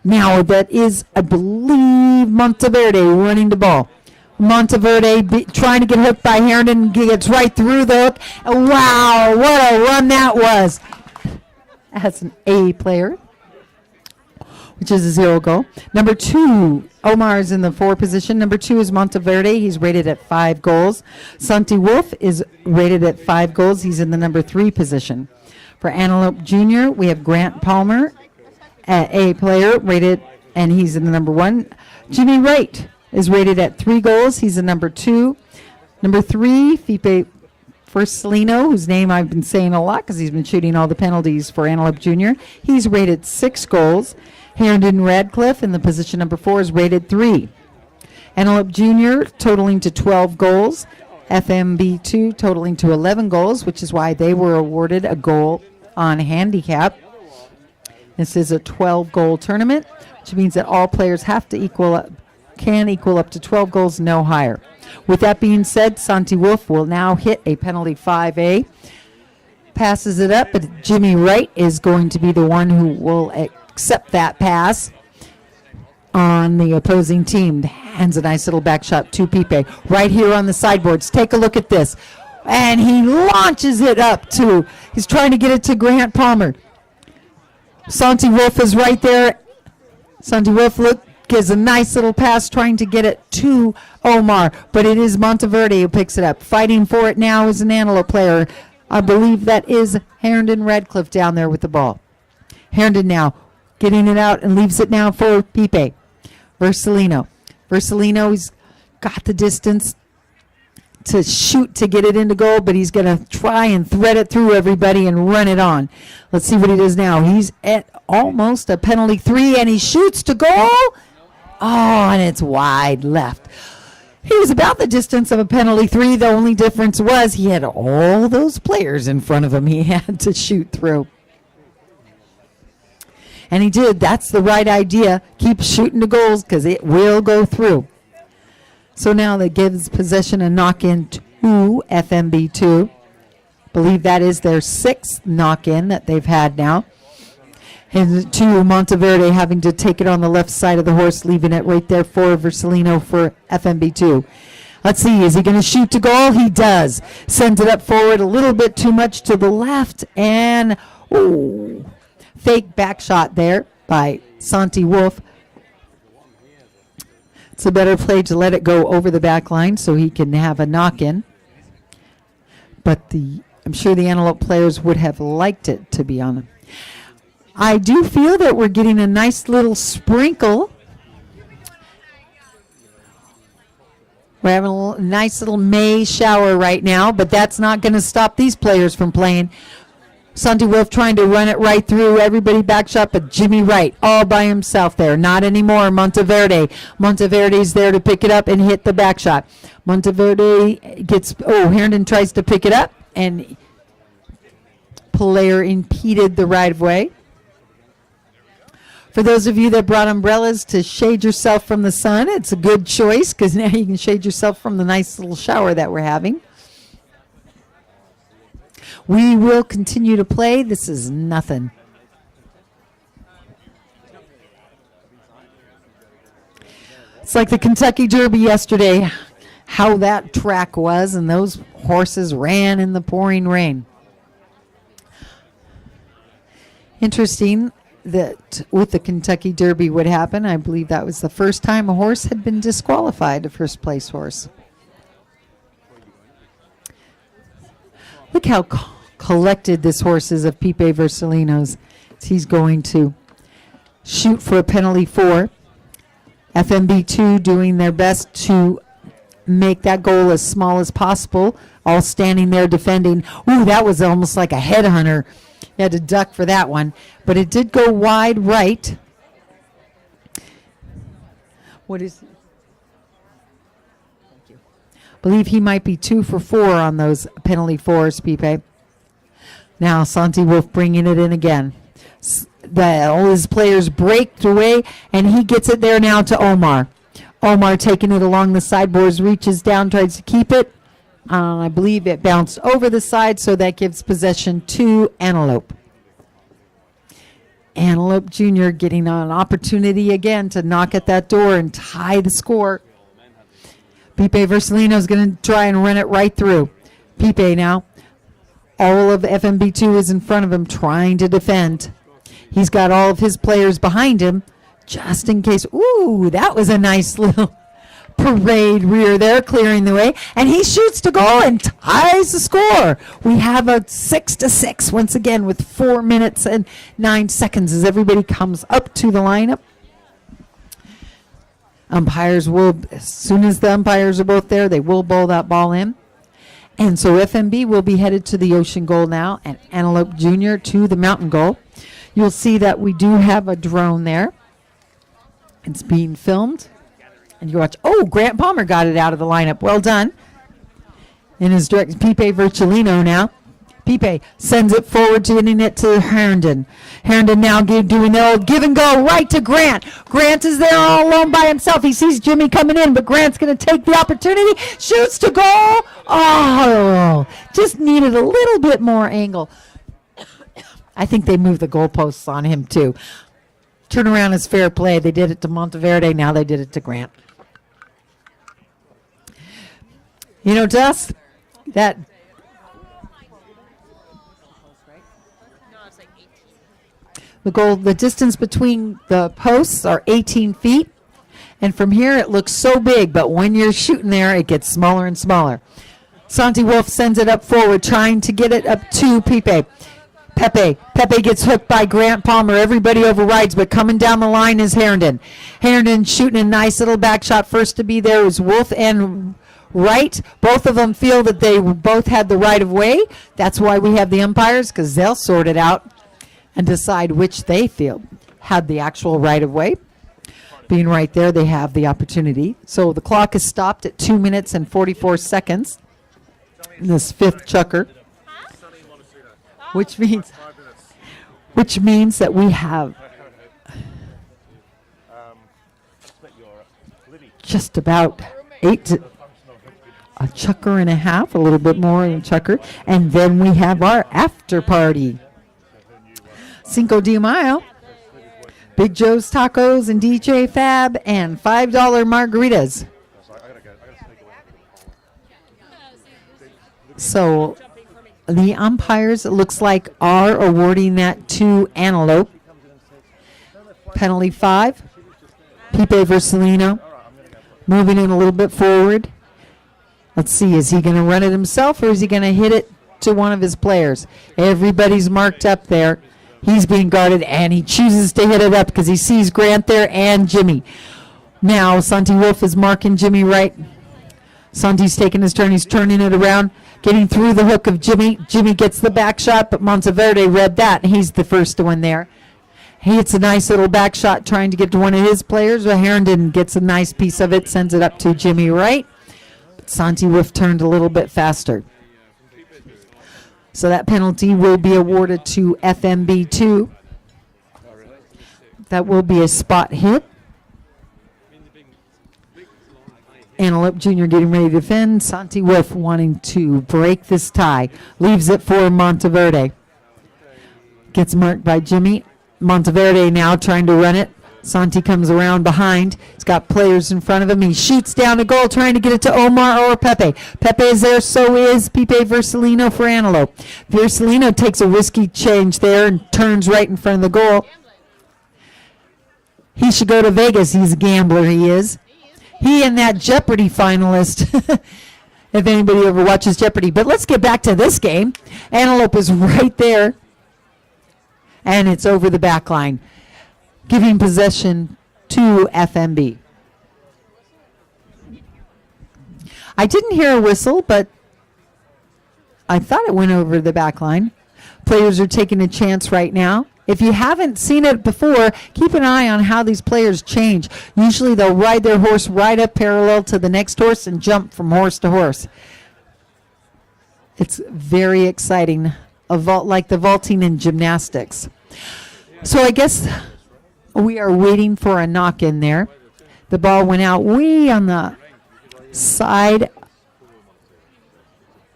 Now that is, I believe, Monteverde running the ball. Monteverde trying to get hooked by Herndon, gets right through the hook. Wow, what a run that was. As an A player, which is a 0 goal. Number 2, Omar is in the 4 position. Number 2 is Monteverde. He's rated at 5 goals. Santi Wolf is rated at 5 goals. He's in the number 3 position. For Antelope Jr., we have Grant Palmer, A player, rated, and he's in the number 1. Jimmy Wright is rated at 3 goals. He's a number 2. Number 3, Fipe Forcelino, whose name I've been saying a lot because he's been shooting all the penalties for Antelope Jr. He's rated 6 goals. Herndon Radcliffe in the position number 4 is rated 3. Antelope Jr. totaling to 12 goals. FMB2 totaling to 11 goals, which is why they were awarded a goal on handicap. This is a 12-goal tournament, which means that all players have to can equal up to 12 goals, no higher. With that being said, Santi Wolf will now hit a penalty 5A. Passes it up, but Jimmy Wright is going to be the one who will accept that pass on the opposing team. Hands a nice little back shot to Pipe. Right here on the sideboards. Take a look at this. And he launches it up to, he's trying to get it to Grant Palmer. Santi Wolf is right there. Santi Wolf gives a nice little pass trying to get it to Omar, but it is Monteverde who picks it up. Fighting for it now is an Antelope player. I believe that is Herndon Radcliffe down there with the ball. Herndon now getting it out and leaves it now for Pipe. Versalino. Versalino's got the distance to shoot to get it into goal, but he's going to try and thread it through everybody and run it on. Let's see what he does now. He's at almost a penalty 3, and he shoots to goal. Oh, and it's wide left. He was about the distance of a penalty 3. The only difference was he had all those players in front of him he had to shoot through. And he did. That's the right idea. Keep shooting the goals because it will go through. So now that gives possession a knock-in to FMB2. Believe that is their 6th knock-in that they've had now. And to Monteverde having to take it on the left side of the horse, leaving it right there for Versalino for FMB2. Let's see, is he going to shoot to goal? He does. Sends it up forward a little bit too much to the left. And, fake back shot there by Santi Wolf. It's a better play to let it go over the back line so he can have a knock-in. But I'm sure the Antelope players would have liked it to be on them. I do feel that we're getting a nice little sprinkle. We're having a nice little May shower right now, but that's not going to stop these players from playing. Santi Wolf trying to run it right through. Everybody back shot, but Jimmy Wright all by himself there. Not anymore. Monteverde. Monteverde's there to pick it up and hit the back shot. Monteverde gets, Herndon tries to pick it up, and player impeded the right of way. For those of you that brought umbrellas to shade yourself from the sun, it's a good choice because now you can shade yourself from the nice little shower that we're having. We will continue to play. This is nothing. It's like the Kentucky Derby yesterday, how that track was, and those horses ran in the pouring rain. Interesting that with the Kentucky Derby would happen. I believe that was the first time a horse had been disqualified, a first place horse. Look how collected this horse is of Pipe Versalino's. He's going to shoot for a penalty 4. FMB2 doing their best to make that goal as small as possible, all standing there defending. Ooh, that was almost like a headhunter. You had to duck for that one. But it did go wide right. What is... Thank you. Believe he might be 2 for 4 on those penalty 4s, Pipe. Now Santi Wolf bringing it in again. All his players break away, and he gets it there now to Omar. Omar taking it along the sideboards, reaches down, tries to keep it. I believe it bounced over the side, so that gives possession to Antelope. Antelope Jr. getting an opportunity again to knock at that door and tie the score. Pipe Versalino is going to try and run it right through. Pipe now. All of FMB2 is in front of him trying to defend. He's got all of his players behind him just in case. Ooh, that was a nice little parade rear there, clearing the way. And he shoots to goal and ties the score. We have a 6-6 once again with 4 minutes and 9 seconds as everybody comes up to the lineup. Umpires will, as soon as the umpires are both there, they will bowl that ball in. And so FMB will be headed to the Ocean goal now, and Antelope Jr. to the Mountain goal. You'll see that we do have a drone there. It's being filmed. And you watch, oh, Grant Palmer got it out of the lineup. Well done. In his direct, Pipe Versalino now. Pipe sends it forward, getting it to Herndon. Herndon now doing the old give and go right to Grant. Grant is there all alone by himself. He sees Jimmy coming in, but Grant's going to take the opportunity. Shoots to goal. Oh, just needed a little bit more angle. I think they moved the goalposts on him too. Turnaround is fair play. They did it to Monteverde. Now they did it to Grant. You know, Dust, that... The distance between the posts are 18 feet. And from here, it looks so big. But when you're shooting there, it gets smaller and smaller. Santi Wolf sends it up forward, trying to get it up to Pipe. Pepe gets hooked by Grant Palmer. Everybody overrides, but coming down the line is Herndon. Herndon shooting a nice little back shot. First to be there is Wolf and Wright. Both of them feel that they both had the right of way. That's why we have the umpires, because they'll sort it out and decide which they feel had the actual right of way. Being right there, they have the opportunity. So the clock is stopped at 2 minutes and 44 seconds. This fifth chukker, which means that we have just about a chukker and a half, a little bit more in a chukker, and then we have our after party. Cinco de Mayo, Big Joe's Tacos and DJ Fab, and $5 margaritas. So the umpires, it looks like, are awarding that to Antelope. Penalty 5. Pipe Versalino moving in a little bit forward. Let's see, is he going to run it himself or is he going to hit it to one of his players? Everybody's marked up there. He's being guarded, and he chooses to hit it up because he sees Grant there and Jimmy. Now Santi Wolf is marking Jimmy right. Santi's taking his turn. He's turning it around, getting through the hook of Jimmy. Jimmy gets the back shot, but Monteverde read that, and he's the first one there. He hits a nice little back shot trying to get to one of his players. Herndon gets a nice piece of it, sends it up to Jimmy Wright. But Santi Wolf turned a little bit faster. So that penalty will be awarded to FMB2. That will be a spot hit. Antelope Jr. getting ready to defend. Santi Wolf wanting to break this tie. Leaves it for Monteverde. Gets marked by Jimmy. Monteverde now trying to run it. Santi comes around behind. He's got players in front of him. He shoots down a goal, trying to get it to Omar or Pepe. Pepe is there, so is Pipe Versalino for Antelope. Versalino takes a risky change there and turns right in front of the goal. He should go to Vegas. He's a gambler, he is. He and that Jeopardy finalist. if anybody ever watches Jeopardy. But let's get back to this game. Antelope is right there, and it's over the back line, giving possession to FMB. I didn't hear a whistle, but I thought it went over the back line. Players are taking a chance right now. If you haven't seen it before, keep an eye on how these players change. Usually they'll ride their horse right up parallel to the next horse and jump from horse to horse. It's very exciting, like the vaulting in gymnastics. So I guess we are waiting for a knock in there. The ball went out way on the side,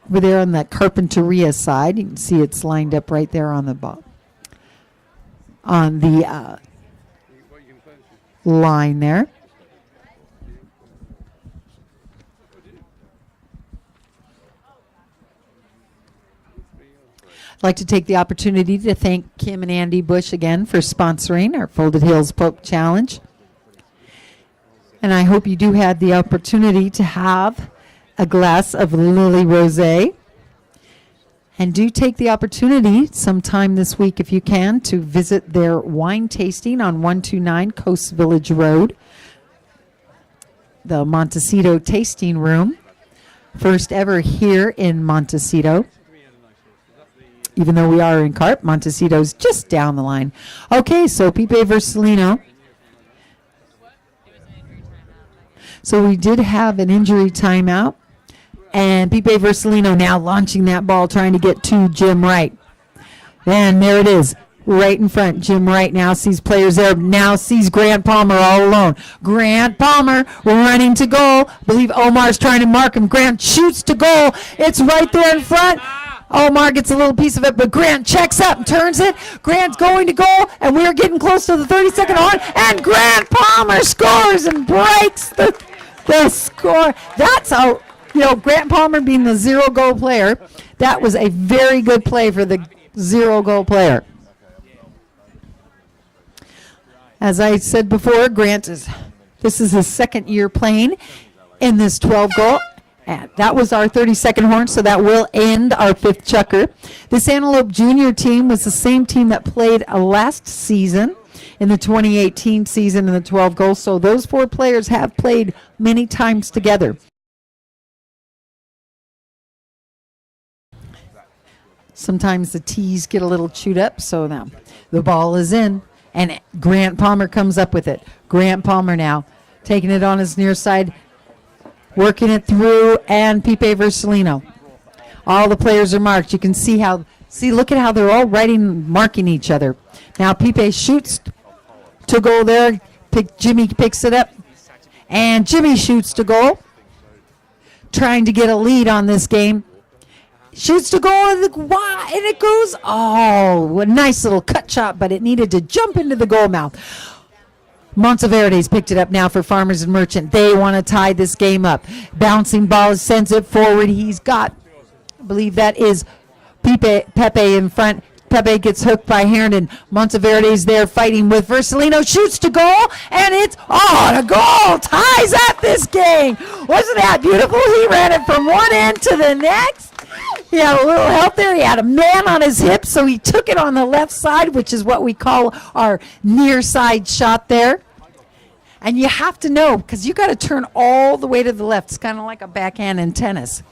over there on the Carpinteria side. You can see it's lined up right there on the ball, on the line there. I'd like to take the opportunity to thank Kim and Andy Bush again for sponsoring our Folded Hills Poke Challenge. And I hope you do have the opportunity to have a glass of Lily Rosé. And do take the opportunity sometime this week, if you can, to visit their wine tasting on 129 Coast Village Road, the Montecito Tasting Room, first ever here in Montecito. Even though we are in Carp, Montecito's just down the line. Okay, so Pipe Versalino. So we did have an injury timeout. And Pipe Versalino now launching that ball, trying to get to Jim Wright. And there it is, right in front. Jim Wright now sees players there, now sees Grant Palmer all alone. Grant Palmer running to goal. I believe Omar's trying to mark him. Grant shoots to goal. It's right there in front. Omar gets a little piece of it, but Grant checks up and turns it. Grant's going to goal, and we're getting close to the 30-second horn, and Grant Palmer scores and breaks the score. That's how, Grant Palmer being the zero-goal player, that was a very good play for the zero-goal player. As I said before, this is his second year playing in this 12-goal. And that was our 30-second horn, so that will end our fifth chukker. This Antelope Junior team was the same team that played last season in the 2018 season in the 12 goals. So those four players have played many times together. Sometimes the tees get a little chewed up, so now the ball is in, and Grant Palmer comes up with it. Grant Palmer now taking it on his near side, working it through, and Pipe Versalino. All the players are marked. You can look at how they're all marking each other. Now Pipe shoots to goal there. Jimmy picks it up, and Jimmy shoots to goal, trying to get a lead on this game. Shoots to goal, and it goes, a nice little cut shot, but it needed to jump into the goal mouth. Monteverde's picked it up now for Farmers and Merchant. They want to tie this game up. Bouncing ball, sends it forward. He's got, I believe that is Pepe in front. Pepe gets hooked by Herndon. Monteverde's there fighting with Versalino. Shoots to goal, and it's, the goal ties up this game. Wasn't that beautiful? He ran it from one end to the next. He had a little help there. He had a man on his hip, so he took it on the left side, which is what we call our near side shot there. And you have to know, because you got to turn all the way to the left. It's kind of like a backhand in tennis.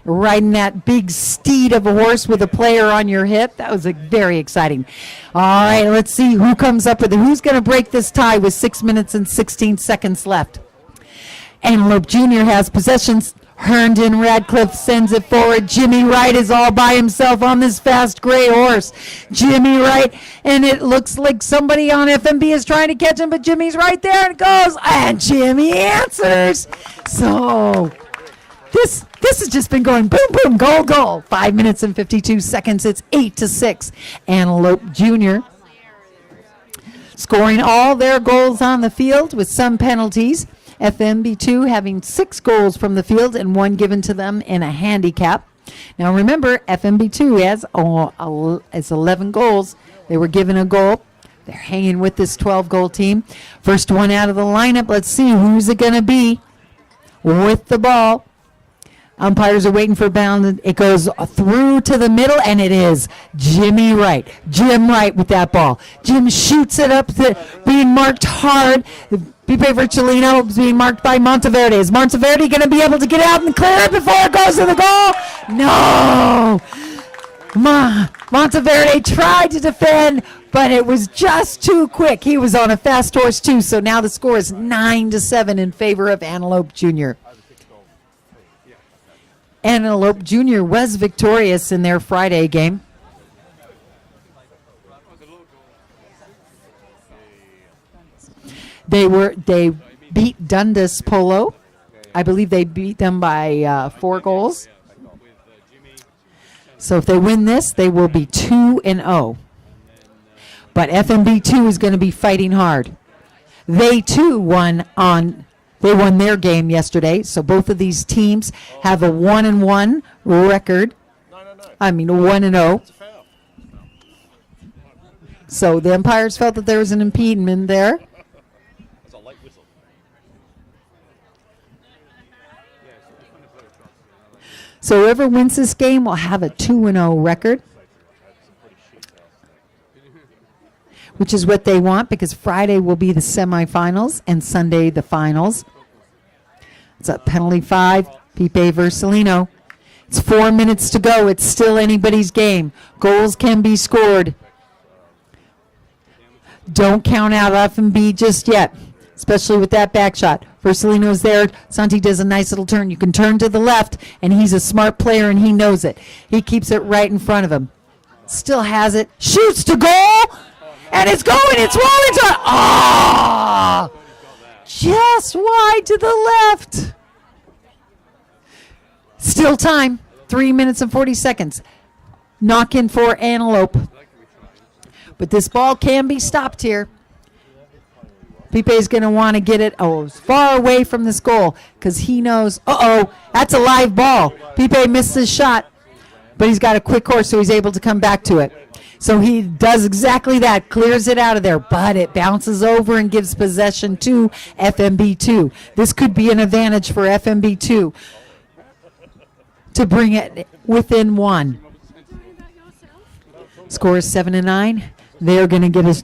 Riding that big steed of a horse with a player on your hip. That was very exciting. All right, let's see who comes up with it. Who's going to break this tie with 6 minutes and 16 seconds left? Antelope Junior has possessions. Herndon Radcliffe sends it forward. Jimmy Wright is all by himself on this fast gray horse. Jimmy Wright, and it looks like somebody on FMB is trying to catch him, but Jimmy's right there, and it goes, and Jimmy answers. So this has just been going boom, boom, goal, goal. 5 minutes and 52 seconds. It's 8-6. Antelope Junior scoring all their goals on the field with some penalties. FMB2 having 6 goals from the field and 1 given to them in a handicap. Now remember, FMB2 has 11 goals. They were given a goal. They're hanging with this 12-goal team. First one out of the lineup. Let's see who's it going to be with the ball. Umpires are waiting for bound. It goes through to the middle, and it is Jimmy Wright. Jim Wright with that ball. Jim shoots it up, being marked hard. Pipe Virgilino is being marked by Monteverde. Is Monteverde going to be able to get out and clear it before it goes to the goal? No! Monteverde tried to defend, but it was just too quick. He was on a fast horse, too, so now the score is 9-7 in favor of Antelope Jr. Antelope Jr. was victorious in their Friday game. They beat Dundas Polo. I believe they beat them by 4 goals. So if they win this, they will be 2-0. But FMB2 is going to be fighting hard. They too won their game yesterday. So both of these teams have a 1-1 record. 1-0. So the umpires felt that there was an impediment there. So whoever wins this game will have a 2-0 record, which is what they want because Friday will be the semifinals and Sunday the finals. It's a penalty 5, Pipe Versalino. It's 4 minutes to go. It's still anybody's game. Goals can be scored. Don't count out F&B just yet, especially with that back shot. Versalino's there. Santi does a nice little turn. You can turn to the left, and he's a smart player, and he knows it. He keeps it right in front of him. Still has it. Shoots to goal, and it's going. It's rolling to. Ah! Just wide to the left. Still time. 3 minutes and 40 seconds. Knock in for Antelope. But this ball can be stopped here. Pipe's going to want to get it as far away from this goal because he knows, that's a live ball. Pipe missed his shot, but he's got a quick horse, so he's able to come back to it. So he does exactly that, clears it out of there, but it bounces over and gives possession to FMB2. This could be an advantage for FMB2 to bring it within 1. Score is 7-9. They're going to get a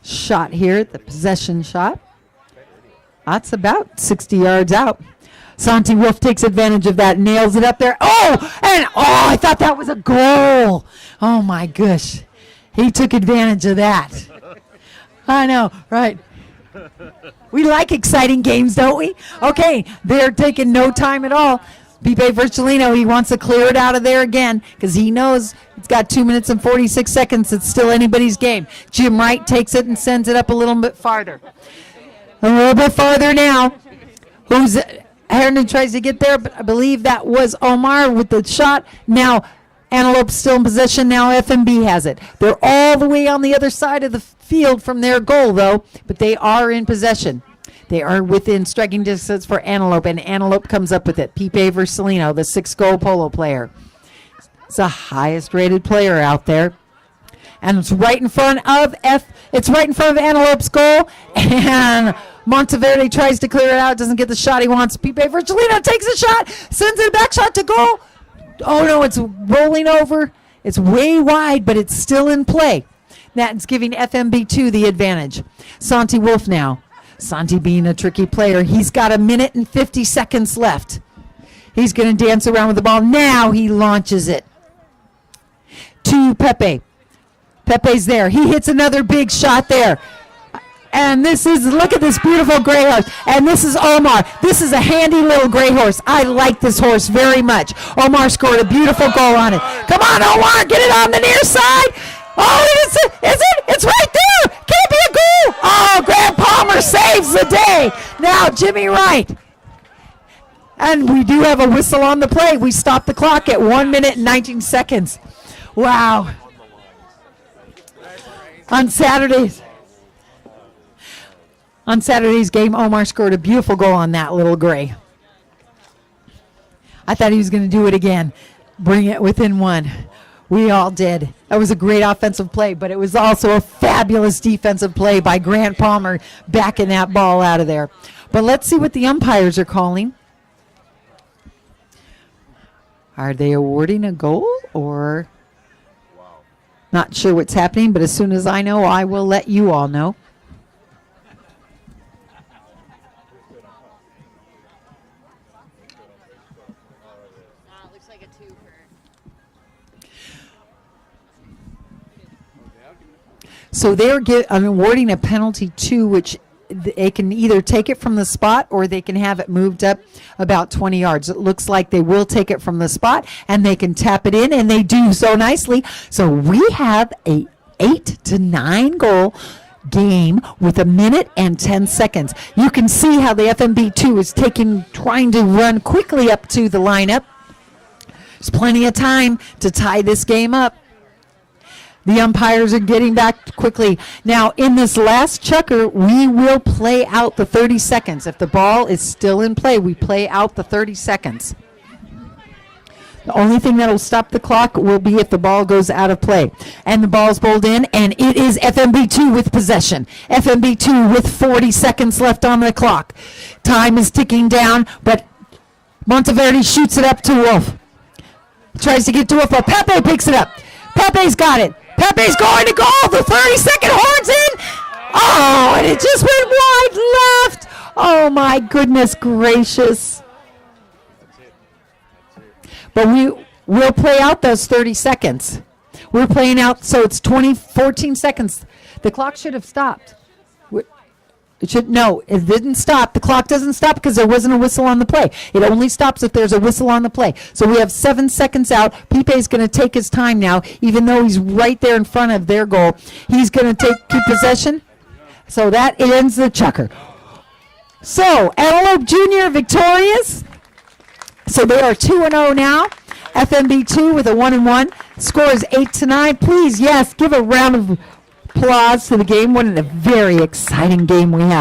shot here, the possession shot. That's about 60 yards out. Santi Wolf takes advantage of that, nails it up there. I thought that was a goal. Oh my gosh. He took advantage of that. I know, right. We like exciting games, don't we? Okay, they're taking no time at all. Pipe Virgilino, he wants to clear it out of there again because he knows it's got 2 minutes and 46 seconds. It's still anybody's game. Jim Wright takes it and sends it up a little bit farther. A little bit farther now. Herndon tries to get there, but I believe that was Omar with the shot. Now Antelope's still in possession. Now FMB has it. They're all the way on the other side of the field from their goal, though, but they are in possession. They are within striking distance for Antelope, and Antelope comes up with it. Pipe Versalino, the 6-goal polo player. It's the highest rated player out there. And it's right in front of Antelope's goal. And Monteverde tries to clear it out, doesn't get the shot he wants. Pipe Versalino takes a shot, sends it back shot to goal. Oh no, it's rolling over. It's way wide, but it's still in play. That's giving FMB2 the advantage. Santi Wolf now. Santi being a tricky player. He's got 1 minute and 50 seconds left. He's going to dance around with the ball. Now he launches it to Pepe. Pepe's there. He hits another big shot there. And look at this beautiful gray horse. And this is Omar. This is a handy little gray horse. I like this horse very much. Omar scored a beautiful goal on it. Come on, Omar, get it on the near side. Oh, is it? It's right there. Can it be a goal? Oh, Grant Palmer saves the day. Now Jimmy Wright. And we do have a whistle on the play. We stop the clock at 1 minute and 19 seconds. Wow. On Saturday's game, Omar scored a beautiful goal on that little gray. I thought he was going to do it again, bring it within 1. We all did. That was a great offensive play, but it was also a fabulous defensive play by Grant Palmer backing that ball out of there. But let's see what the umpires are calling. Are they awarding a goal or not sure what's happening, but as soon as I know, I will let you all know. It looks like a 2 for. So they're awarding a penalty 2, which they can either take it from the spot or they can have it moved up about 20 yards. It looks like they will take it from the spot and they can tap it in, and they do so nicely. So we have a 8-9 goal game with 1 minute and 10 seconds. You can see how the FMB2 is trying to run quickly up to the lineup. There's plenty of time to tie this game up. The umpires are getting back quickly. Now, in this last chucker, we will play out the 30 seconds. If the ball is still in play, we play out the 30 seconds. The only thing that will stop the clock will be if the ball goes out of play. And the ball's bowled in, and it is FMB2 with possession. FMB2 with 40 seconds left on the clock. Time is ticking down, but Monteverde shoots it up to Wolf. Tries to get to Wolf, but Pepe picks it up. Pepe's got it. Pepe's going to goal. The 30-second horn's in. Oh, and it just went wide left. Oh, my goodness gracious. But we'll play out those 30 seconds. We're playing out, so it's 14 seconds. The clock should have stopped. No, it didn't stop. The clock doesn't stop because there wasn't a whistle on the play. It only stops if there's a whistle on the play. So we have 7 seconds out. Pipe's going to take his time now, even though he's right there in front of their goal. He's going to keep possession. So that ends the chucker. So Antelope Junior victorious. So they are 2-0 now. FMB2 with a 1-1. Score is 8-9. Please, yes, give a round of applause to the game. What a very exciting game we have.